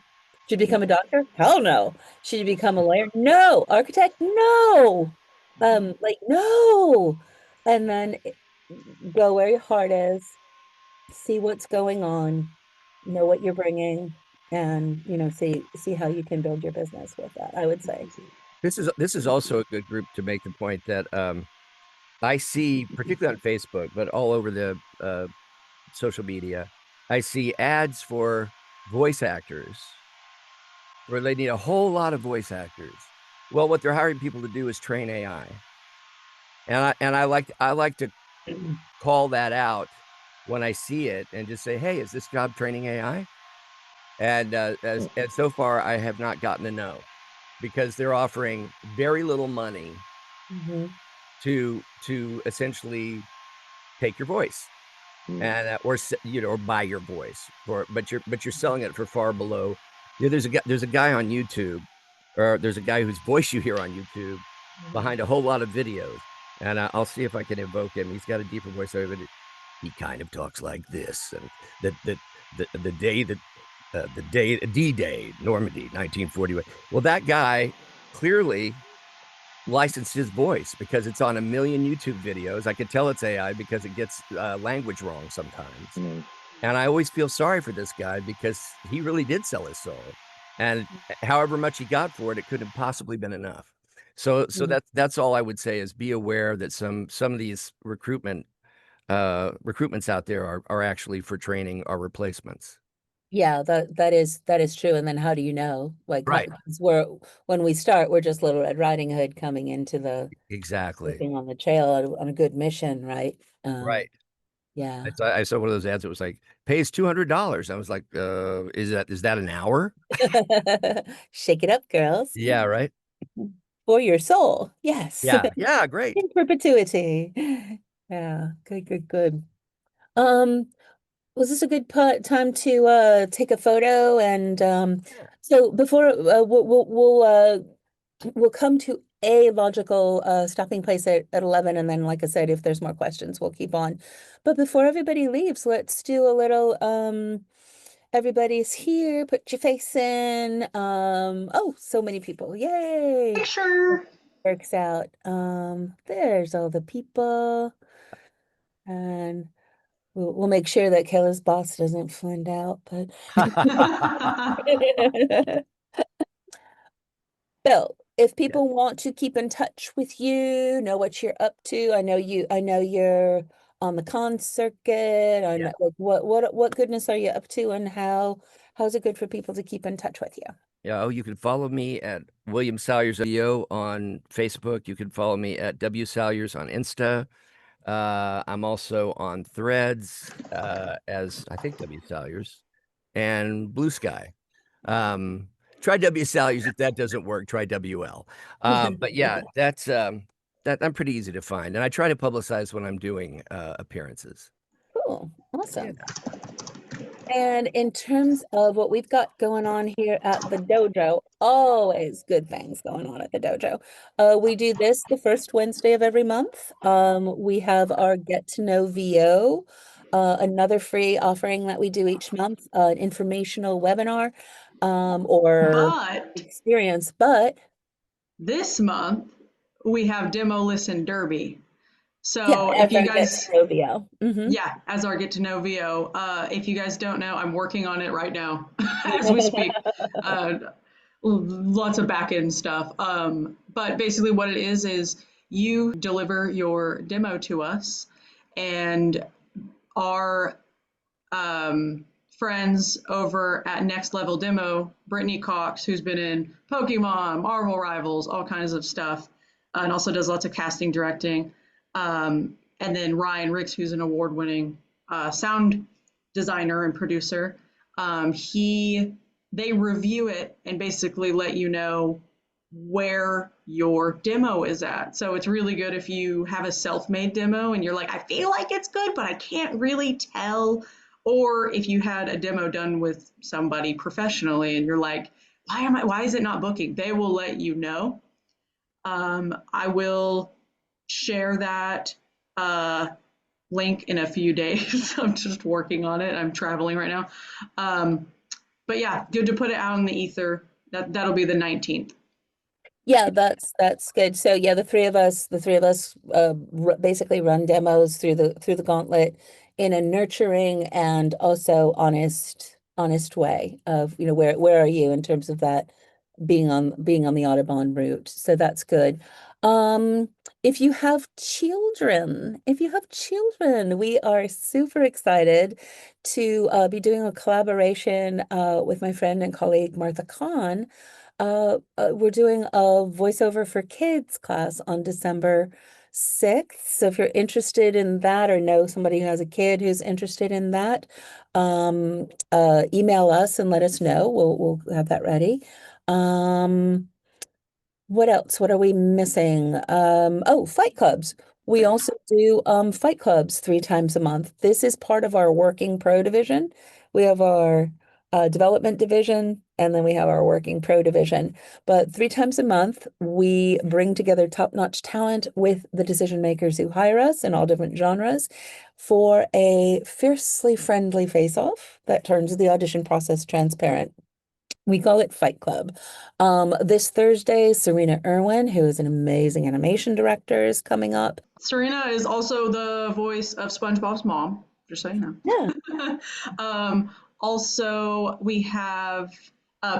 Should you become a doctor? Hell no. Should you become a lawyer? No. Architect? No. Like, no. And then go where your heart is, see what's going on, know what you're bringing, and, you know, see how you can build your business with that, I would say. This is also a good group to make the point that I see, particularly on Facebook, but all over the social media, I see ads for voice actors where they need a whole lot of voice actors. Well, what they're hiring people to do is train AI. And I like to call that out when I see it and just say, hey, is this job training AI? And so far, I have not gotten a no, because they're offering very little money to essentially take your voice and or buy your voice, but you're selling it for far below. You know, there's a guy on YouTube, or there's a guy whose voice you hear on YouTube behind a whole lot of videos, and I'll see if I can evoke him. He's got a deeper voice, but he kind of talks like this. And the day that the day D-Day, Normandy, 1941. Well, that guy clearly licensed his voice because it's on a million YouTube videos. I could tell it's AI because it gets language wrong sometimes. And I always feel sorry for this guy because he really did sell his soul. And however much he got for it, it couldn't have possibly been enough. So that's all I would say is be aware that some of these recruitments out there are actually for training or replacements. Yeah, that is true. And then how do you know? Like, Right. When we start, we're just Little Red Riding Hood coming into the Exactly. sleeping on the trail on a good mission, right? Right. Yeah. I saw one of those ads. It was like, pays $200. I was like, is that an hour? Shake it up, girls. Yeah, right. For your soul. Yes. Yeah, great. In perpetuity. Yeah. Good. Was this a good time to take a photo? And so before we'll come to a logical stopping place at 11, and then, like I said, if there's more questions, we'll keep on. But before everybody leaves, let's do a little everybody's here, put your face in. Oh, so many people. Yay. Picture. Works out. There's all the people. And we'll make sure that Kelly's boss doesn't find out, but so if people want to keep in touch with you, know what you're up to, I know you're on the con circuit. I know, like, what goodness are you up to, and how's it good for people to keep in touch with you? Yeah, you can follow me at William Salyers Video on Facebook. You can follow me at W Salyers on Insta. I'm also on Threads as I think W Salyers and Blue Sky. Try W Salyers. If that doesn't work, try WL. But yeah, that's that I'm pretty easy to find, and I try to publicize when I'm doing appearances. Cool, awesome. And in terms of what we've got going on here at the dojo, always good things going on at the dojo. We do this the first Wednesday of every month. We have our Get to Know VO, another free offering that we do each month, an informational webinar or But experience. But this month we have Demo Listen Derby. So yeah, if you guys, VO. yeah, as our Get to Know VO, if you guys don't know, I'm working on it right now as we speak. Lots of back end stuff. But basically what it is you deliver your demo to us, and our friends over at Next Level Demo, Brittany Cox, who's been in Pokemon, Marvel Rivals, all kinds of stuff, and also does lots of casting, directing. And then Ryan Ricks, who's an award-winning sound designer and producer. They review it and basically let you know where your demo is at. So it's really good if you have a self-made demo and you're like, I feel like it's good, but I can't really tell. Or if you had a demo done with somebody professionally and you're like, why is it not booking? They will let you know. I will share that link in a few days. I'm just working on it. I'm traveling right now. But yeah, good to put it out in the ether. That'll be the 19th. Yeah, that's good. So yeah, the three of us basically run demos through the gauntlet in a nurturing and also honest way of, where are you in terms of that being on the Audubon route. So that's good. If you have children, we are super excited to be doing a collaboration with my friend and colleague Martha Kahn. We're doing a voiceover for kids class on December 6th. So if you're interested in that or know somebody who has a kid who's interested in that, email us and let us know. We'll have that ready. What else? What are we missing? Oh, fight clubs. We also do fight clubs 3 times a month. This is part of our working pro division. We have our development division, and then we have our working pro division. But 3 times a month, we bring together top-notch talent with the decision makers who hire us in all different genres for a fiercely friendly face-off that turns the audition process transparent. We call it Fight Club. This Thursday, Serena Irwin, who is an amazing animation director, is coming up. Serena is also the voice of SpongeBob's mom, just so you know. Yeah. Also, we have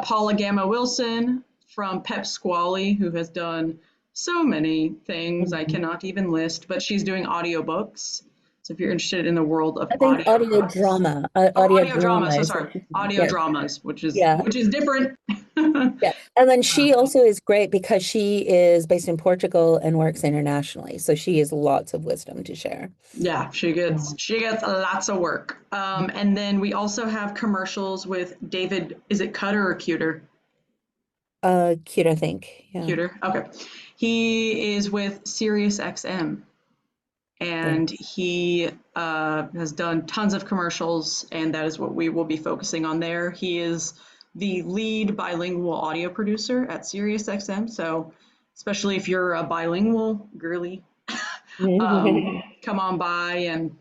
Paula Gamma Wilson from 𝗧𝗶𝗺𝗀, who has done so many things I cannot even list, but she's doing audiobooks. So if you're interested in the world of I think audio audiobooks, drama. audio drama dramas, so is sorry, what she's doing. audio Yes. dramas, which is Yeah. different. Yeah. And then she also is great because she is based in Portugal and works internationally. So she has lots of wisdom to share. Yeah, she gets lots of work. And then we also have commercials with David, is it Cutter or Cuter? Cute, I think. Yeah. Cuter. Okay. He is with SiriusXM, and he has done tons of commercials, and that is what we will be focusing on there. He is the lead bilingual audio producer at SiriusXM, so especially if you're a bilingual girly, come on by and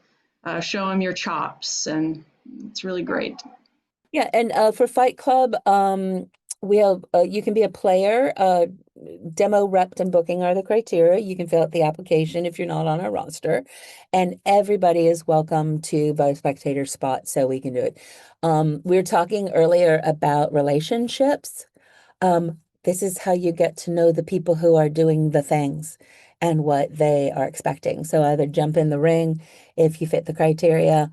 show him your chops, and it's really great. Yeah, and for Fight Club, we have you can be a player. Demo, repped, and booking are the criteria. You can fill out the application if you're not on our roster, and everybody is welcome to vote spectator spot, so we can do it. We were talking earlier about relationships. This is how you get to know the people who are doing the things and what they are expecting. So either jump in the ring if you fit the criteria.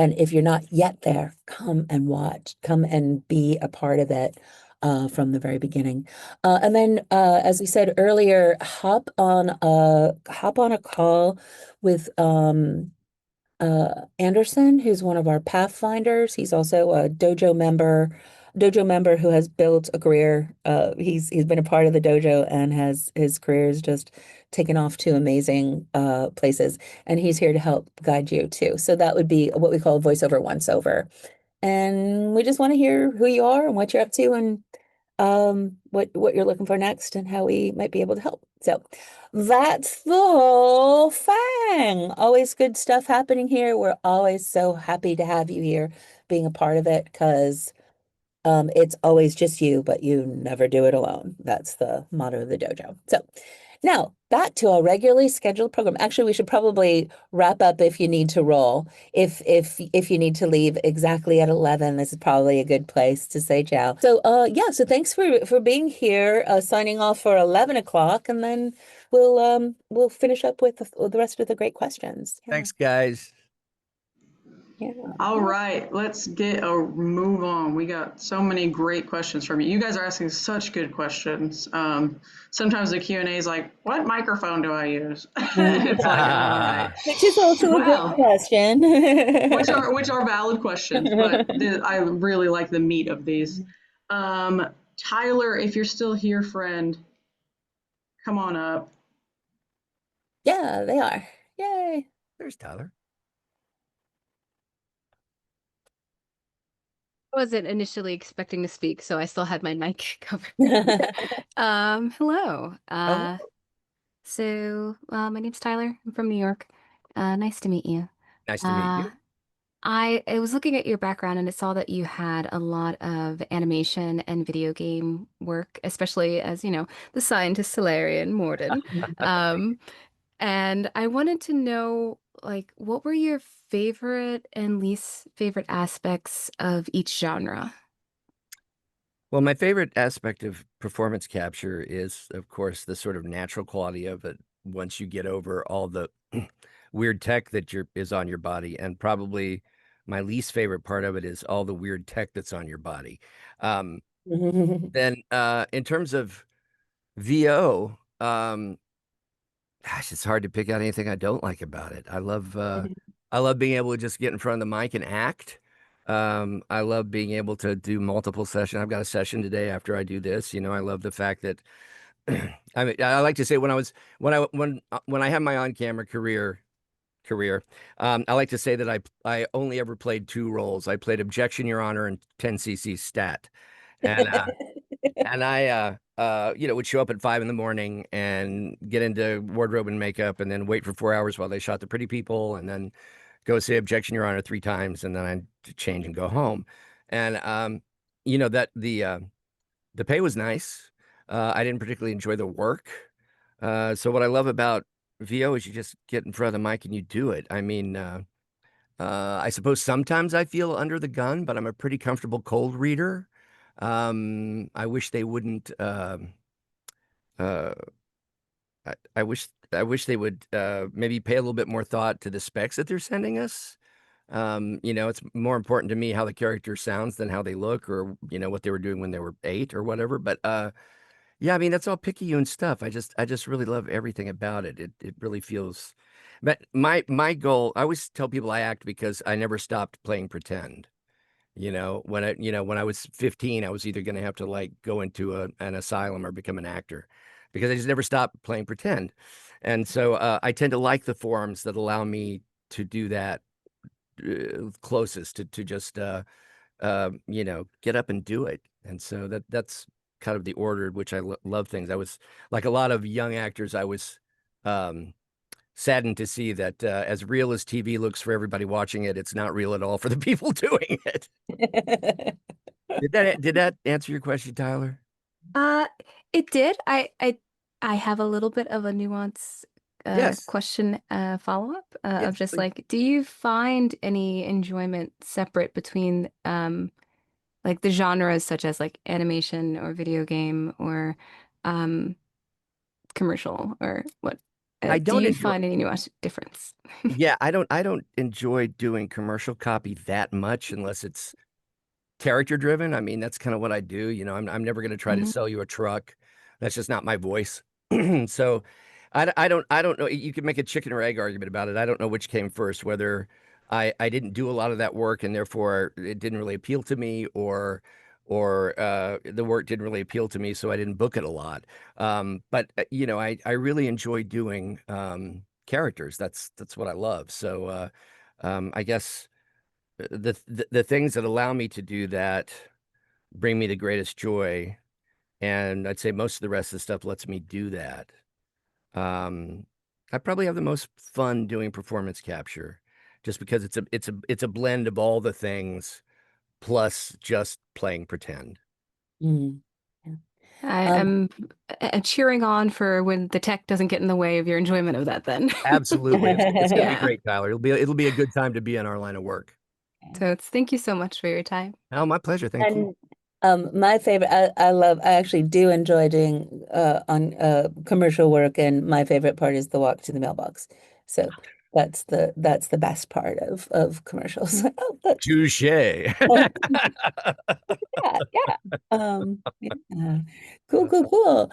And if you're not yet there, come and watch, come and be a part of it from the very beginning. And then, as we said earlier, hop on a call with Anderson, who's one of our Pathfinders. He's also a dojo member who has built a career. He's been a part of the dojo and his career has just taken off to amazing places. And he's here to help guide you too. So that would be what we call voiceover once over. And we just want to hear who you are and what you're up to and what you're looking for next and how we might be able to help. So that's the whole thing. Always good stuff happening here. We're always so happy to have you here being a part of it because it's always just you, but you never do it alone. That's the motto of the dojo. So now back to our regularly scheduled program. Actually, we should probably wrap up if you need to roll. If you need to leave exactly at 11, this is probably a good place to say ciao. So yeah, so thanks for being here, signing off for 11 o'clock, and then we'll finish up with the rest of the great questions. Yeah. Thanks, guys. Yeah. All right, let's get a move on. We got so many great questions from you. You guys are asking such good questions. Sometimes the Q&A is like, what microphone do I use? It's like, all right. Which is also a good question. which are valid questions, but I really like the meat of these. Tyler, if you're still here, friend, come on up. Yeah, they are. Yay. There's Tyler. I wasn't initially expecting to speak, so I still had my mic covered. Hello. So my name's Tyler. I'm from New York. Nice to meet you. Nice to meet you. I was looking at your background and I saw that you had a lot of animation and video game work, especially as, you know, the scientist Salyerian Mordin. And I wanted to know, like, what were your favorite and least favorite aspects of each genre? Well, my favorite aspect of performance capture is, of course, the sort of natural quality of it once you get over all the weird tech that is on your body. And probably my least favorite part of it is all the weird tech that's on your body. Then in terms of VO, gosh, it's hard to pick out anything I don't like about it. I love being able to just get in front of the mic and act. I love being able to do multiple sessions. I've got a session today after I do this. You know, I love the fact that I mean, I like to say when I had my on-camera career, career. I like to say that I only ever played 2 roles. I played Objection, Your Honor, and 10cc Stat, and I would show up at 5 in the morning and get into wardrobe and makeup, and then wait for 4 hours while they shot the pretty people, and then go say Objection, Your Honor 3 times, and then I'd change and go home. And that the pay was nice. I didn't particularly enjoy the work. So what I love about VO is you just get in front of the mic and you do it. I mean, I suppose sometimes I feel under the gun, but I'm a pretty comfortable cold reader. I wish they wouldn't. I wish they would maybe pay a little bit more thought to the specs that they're sending us. It's more important to me how the character sounds than how they look, or what they were doing when they were 8 or whatever. But yeah, I mean, that's all picayune stuff. I just really love everything about it. It really feels. But my goal, I always tell people I act because I never stopped playing pretend. When I was 15, I was either going to have to like go into an asylum or become an actor, because I just never stopped playing pretend. And so I tend to like the forums that allow me to do that closest to just get up and do it. And so that's kind of the order in which I love things. I was like a lot of young actors. I was saddened to see that as real as TV looks for everybody watching it, it's not real at all for the people doing it. Did that answer your question, Tyler? It did. I have a little bit of a nuance Yes. question follow-up Yes, of just please. like, do you find any enjoyment separate between like the genres such as like animation or video game or commercial or what? I Do don't you enjoy. find any nuance difference? Yeah, I don't enjoy doing commercial copy that much unless it's character driven. I mean, that's kind of what I do. I'm never going to try to Mhm. sell you a truck. That's just not my voice. So I don't know. You could make a chicken or egg argument about it. I don't know which came first, whether I didn't do a lot of that work and therefore it didn't really appeal to me, or the work didn't really appeal to me, so I didn't book it a lot. But I really enjoy doing characters. That's what I love. So I guess the things that allow me to do that bring me the greatest joy, and I'd say most of the rest of the stuff lets me do that. I probably have the most fun doing performance capture, just because it's a blend of all the things plus just playing pretend. Mm. Yeah. I'm cheering on for when the tech doesn't get in the way of your enjoyment of that then. Absolutely. It's going to be Yeah. great, Tyler. It'll be a good time to be in our line of work. So thank you so much for your time. Oh, my pleasure. Thank you. And my favorite, I actually do enjoy doing on commercial work, and my favorite part is the walk to the mailbox. So that's the best part of commercials. Oh, look. Touche. Yeah. Yeah. Cool.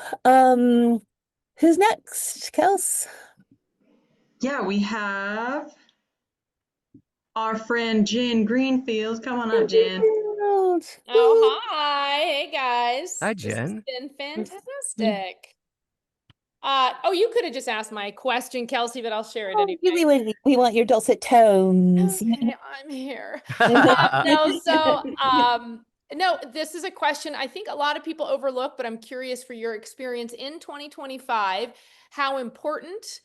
Who's next, Kels? Yeah, we have our friend Jen Greenfield. Come on up, Jen. Oh, hi. Hey, guys. Hi, This has Jen. been fantastic. You could have just asked my question, Kelsey, but I'll share it anyway. We want your dulcet tones. Okay, I'm here. No, this is a question I think a lot of people overlook, but I'm curious for your experience in 2025, how important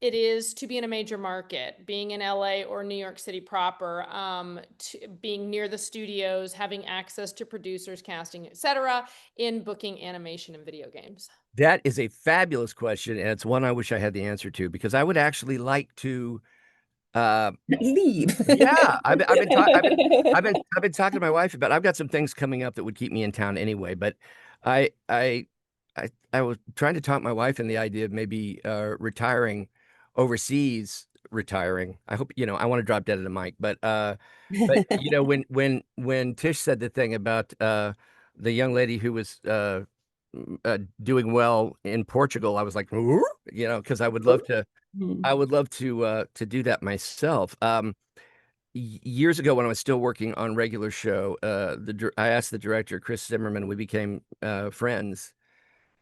it is to be in a major market, being in LA or New York City proper, being near the studios, having access to producers, casting, etc., in booking animation and video games. That is a fabulous question, and it's one I wish I had the answer to, because I would actually like to leave. Yeah, I've been talking to my wife about. I've got some things coming up that would keep me in town anyway, but I was trying to talk my wife in the idea of maybe retiring overseas. I hope I want to drop dead at a mic, but when Tish said the thing about the young lady who was doing well in Portugal, I was like, because I would love to. I would love to do that myself. Years ago, when I was still working on regular show, I asked the director, Chris Zimmerman, we became friends,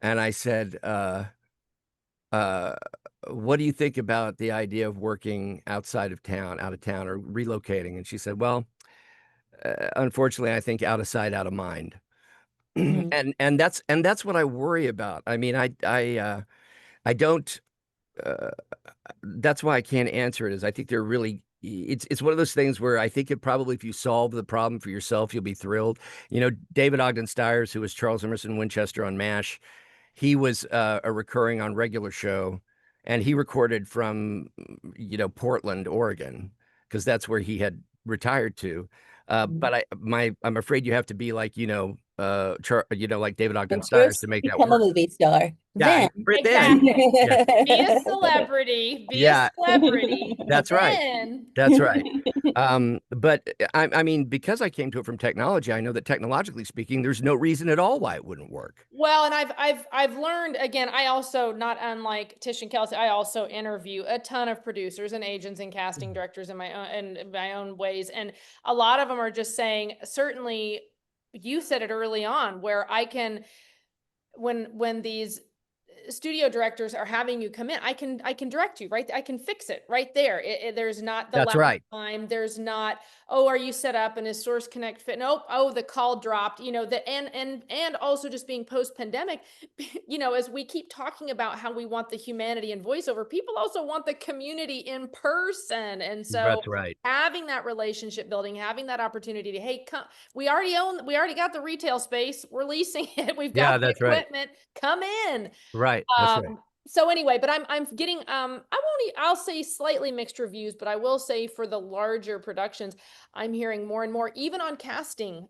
and I said, what do you think about the idea of working outside of town, out of town, or relocating? And she said, well, unfortunately, I think out of sight, out of mind. And that's what I worry about. I mean, I don't. That's why I can't answer it. Is I think they're really. It's one of those things where I think if you solve the problem for yourself, you'll be thrilled. You know, David Ogden Stiers, who was Charles Emerson Winchester on MASH, he was a recurring on Regular Show, and he recorded from Portland, Oregon, because that's where he had retired to. But I'm afraid you have to be like like David Ogden Stiers to make that become a work. movie star. Yeah, Then. yeah. Be a celebrity. Be Yeah. a celebrity. That's right. Then. That's right. But I mean, because I came to it from technology, I know that technologically speaking, there's no reason at all why it wouldn't work. Well, and I've learned, again, I also, not unlike Tish and Kelsey, I also interview a ton of producers and agents and casting directors in my own ways, and a lot of them are just saying, certainly, you said it early on, where I can, when these studio directors are having you come in, I can direct you, right? I can fix it right there. There's not the That's right. time. There's not, oh, are you set up and is Source Connect fit? Nope. Oh, the call dropped, and also just being post-pandemic, as we keep talking about how we want the humanity in voiceover, people also want the community in person. And so That's right. having that relationship building, having that opportunity to, hey, come, we already got the retail space, we're leasing it. We've got the equipment, come in. Right. That's right. So anyway, but I'm getting, I'll say slightly mixed reviews, but I will say for the larger productions, I'm hearing more and more, even on casting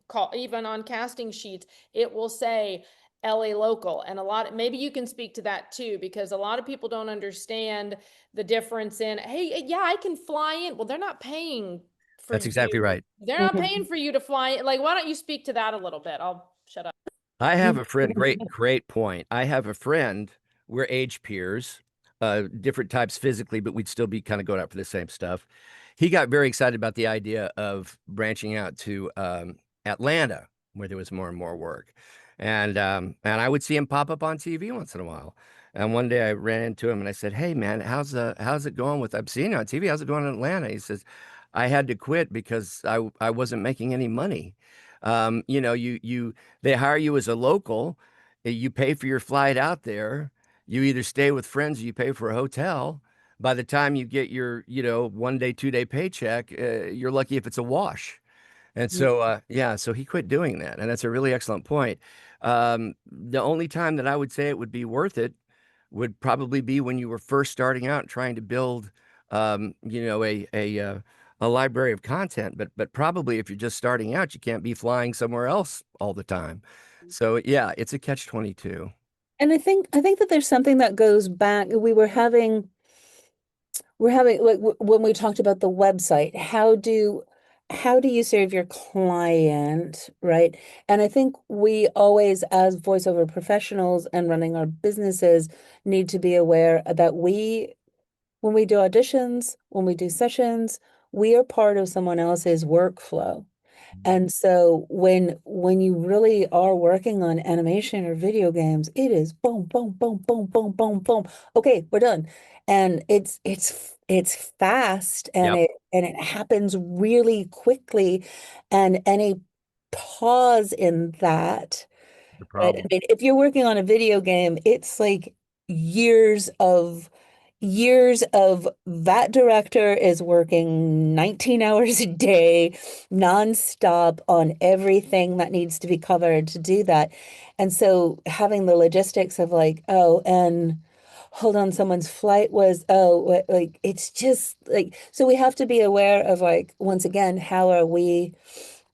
sheets, it will say LA local. And maybe you can speak to that too, because a lot of people don't understand the difference in, hey, yeah, I can fly in. Well, they're not paying for That's exactly right. They're not paying for you to fly in. Like, why don't you speak to that a little bit? I'll shut up. I have a friend, great point. I have a friend, we're age peers, different types physically, but we'd still be kind of going out for the same stuff. He got very excited about the idea of branching out to Atlanta, where there was more and more work. And I would see him pop up on TV once in a while. And one day I ran into him and I said, hey man, how's it going with, I'm seeing you on TV, how's it going in Atlanta? He says, I had to quit because I wasn't making any money. They hire you as a local, you pay for your flight out there, you either stay with friends or you pay for a hotel. By the time you get your 1 day, 2 day paycheck, you're lucky if it's a wash. And so so he quit doing that, and that's a really excellent point. The only time that I would say it would be worth it would probably be when you were first starting out and trying to build a library of content, but probably if you're just starting out, you can't be flying somewhere else all the time. So yeah, it's a catch-22. And I think that there's something that goes back. We're having like when we talked about the website, how do you serve your client, right? And I think we always, as voiceover professionals and running our businesses, need to be aware that when we do auditions, when we do sessions, we are part of someone else's workflow. And so when you really are working on animation or video games, it is boom, boom, boom, boom, boom, boom, boom. Okay, we're done. And it's fast and it happens really quickly. And any pause in that, right? I mean, if you're working on a video game, it's like years of that director is working 19 hours a day nonstop on everything that needs to be covered to do that. And so having the logistics of like, oh, and hold on, someone's flight was, like, it's just like, so we have to be aware of, like, once again, how are we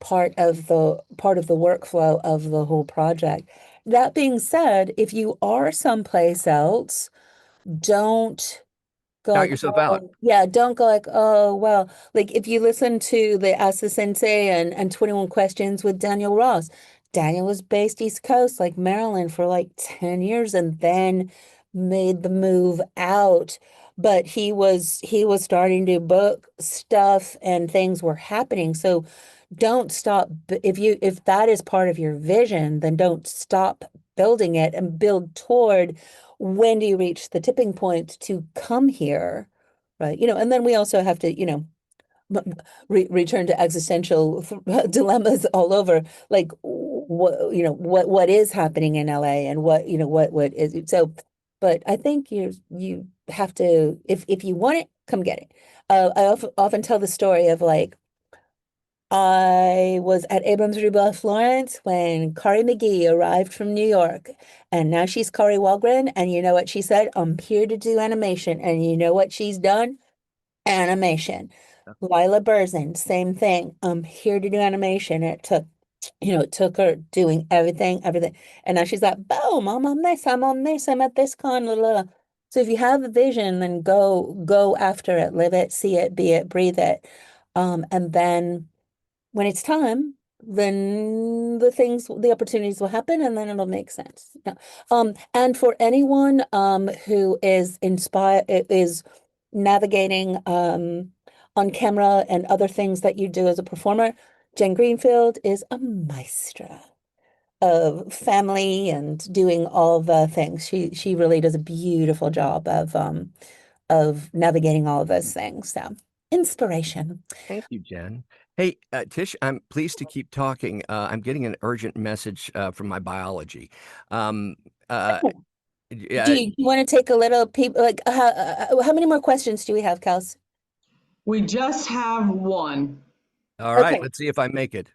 part of the workflow of the whole project. That being said, if you are someplace else, don't go Count like, yourself out. Yeah, don't go like, oh, well, like if you listen to the Ask the Sensei and 21 Questions with Daniel Ross, Daniel was based East Coast, like Maryland, for like 10 years and then made the move out. But he was starting to book stuff and things were happening. So don't stop. If that is part of your vision, then don't stop building it and build toward when do you reach the tipping point to come here, right? And then we also have to, return to existential dilemmas all over, like what is happening in LA and what is so. But I think you have to, if you want it, come get it. I often tell the story of like, I was at Abrams Reba Florence when Kari McGee arrived from New York, and now she's Kari Walgren, and you know what she said? I'm here to do animation, and you know what she's done? Animation. Lila Berzin, same thing. I'm here to do animation. It took her doing everything. And now she's like, boom, I'm on this, I'm at this con, blah, blah, blah. So if you have a vision, then go after it, live it, see it, be it, breathe it. And then when it's time, then the opportunities will happen, and then it'll make sense. Yeah. And for anyone who is navigating on camera and other things that you do as a performer, Jen Greenfield is a maestra of family and doing all the things. She really does a beautiful job of navigating all of those things. So inspiration. Thank you, Jen. Hey, Tish, I'm pleased to keep talking. I'm getting an urgent message from my biology. Yeah, Do you want to take a little peep? Like, how many more questions do we have, Kels? We just have one. all right, Okay. let's see if I make it.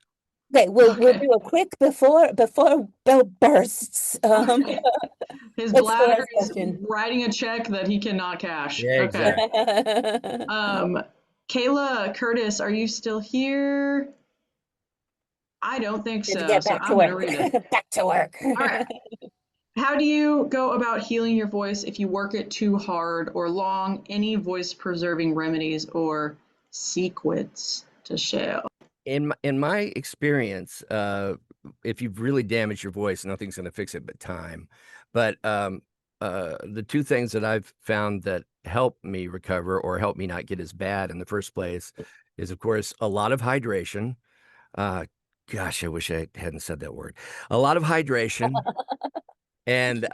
Okay, we'll do a quick before Bill bursts. His what's the bladder last is question? writing a check that he cannot cash. Yeah, Okay. exactly. Kayla Curtis, are you still here? I don't think Need to so. get So back to I'm going to work. read it. Back to work. All right. How do you go about healing your voice if you work it too hard or long? Any voice preserving remedies or secrets to share? In my experience, if you've really damaged your voice, nothing's going to fix it but time. But the two things that I've found that help me recover or help me not get as bad in the first place is, of course, a lot of hydration. Gosh, I wish I hadn't said that word. A lot of hydration. And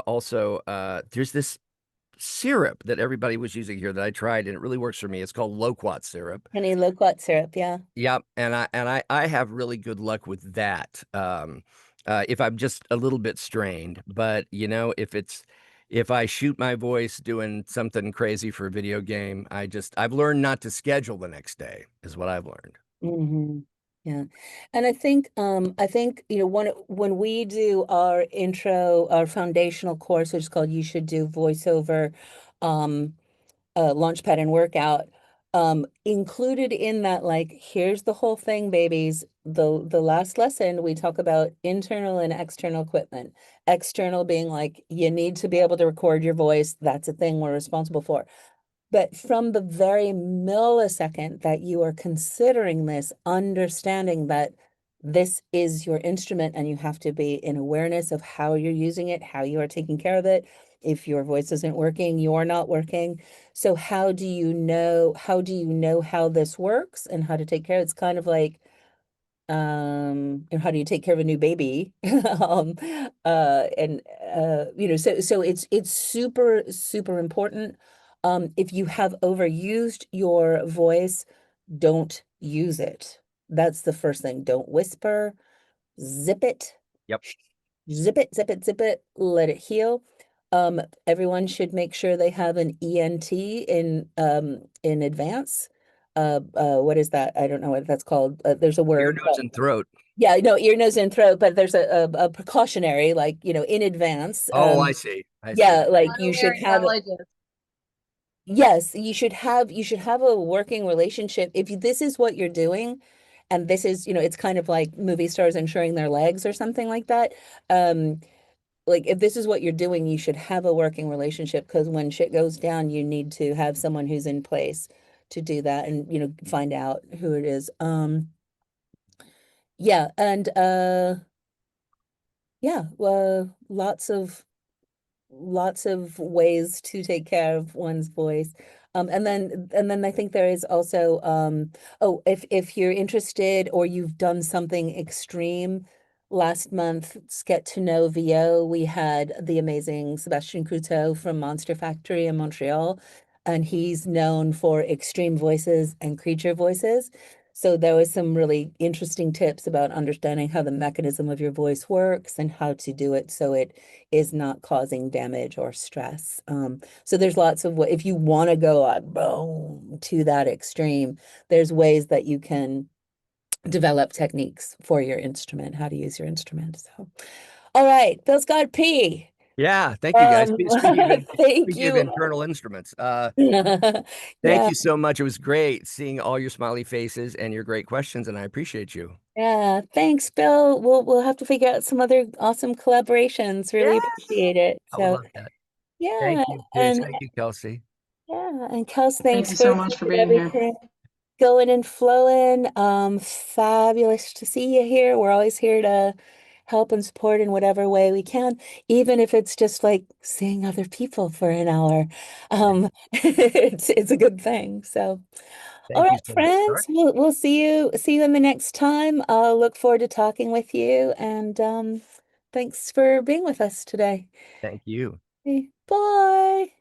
also there's this syrup that everybody was using here that I tried, and it really works for me. It's called Loquat syrup. Honey loquat syrup, yeah. Yep, and I have really good luck with that. If I'm just a little bit strained, but if I shoot my voice doing something crazy for a video game, I've learned not to schedule the next day, is what I've learned. Mm-hmm. Yeah. And I think when we do our foundational course, which is called You Should Do Voiceover, Launchpad and Workout, included in that, like, here's the whole thing, babies. The last lesson we talk about internal and external equipment. External being like, you need to be able to record your voice. That's a thing we're responsible for. But from the very millisecond that you are considering this, understanding that this is your instrument and you have to be in awareness of how you're using it, how you are taking care of it. If your voice isn't working, you're not working. So how do you know how this works and how to take care of it? It's kind of like, and how do you take care of a new baby? So it's super, super important. If you have overused your voice, don't use it. That's the first thing. Don't whisper, zip it. Yep. Zip it, let it heal. Everyone should make sure they have an ENT in advance. What is that? I don't know what that's called. There's a Ear, word. nose, and throat. Yeah, no, ear, nose, and throat, but there's a precautionary, like, in advance. Oh, I see. Yeah, like you should have Otolaryngologist. yes, you should have a working relationship. If this is what you're doing, and this is, it's kind of like movie stars insuring their legs or something like that. Like, if this is what you're doing, you should have a working relationship, because when shit goes down, you need to have someone who's in place to do that and, find out who it is. Yeah, and yeah, lots of ways to take care of one's voice. And then I think there is also if you're interested or you've done something extreme, last month's Get to Know VO, we had the amazing Sébastien Couteau from Monster Factory in Montreal, and he's known for extreme voices and creature voices. So there was some really interesting tips about understanding how the mechanism of your voice works and how to do it so it is not causing damage or stress. So there's lots of if you want to go like boom to that extreme, there's ways that you can develop techniques for your instrument, how to use your instrument. So, all right, Bill Scott P. Yeah, thank you guys. Thank Speaking of you. internal instruments, Yeah. thank you so much. It was great seeing all your smiley faces and your great questions, and I appreciate you. Yeah, thanks, Bill. We'll have to figure out some other awesome collaborations. Really appreciate it. I would So, love that. yeah, Thank you, Pitch. Thank you, Kelsey. yeah, and Kels, Thank thanks you for so much for keeping being here. everything going and flowing. Fabulous to see you here. We're always here to help and support in whatever way we can, even if it's just like seeing other people for an hour. It's a good thing. So, all Thank you right, so much. friends, we'll see you in the next time. I'll look forward to talking with you, and thanks for being with us today. Thank you. Bye.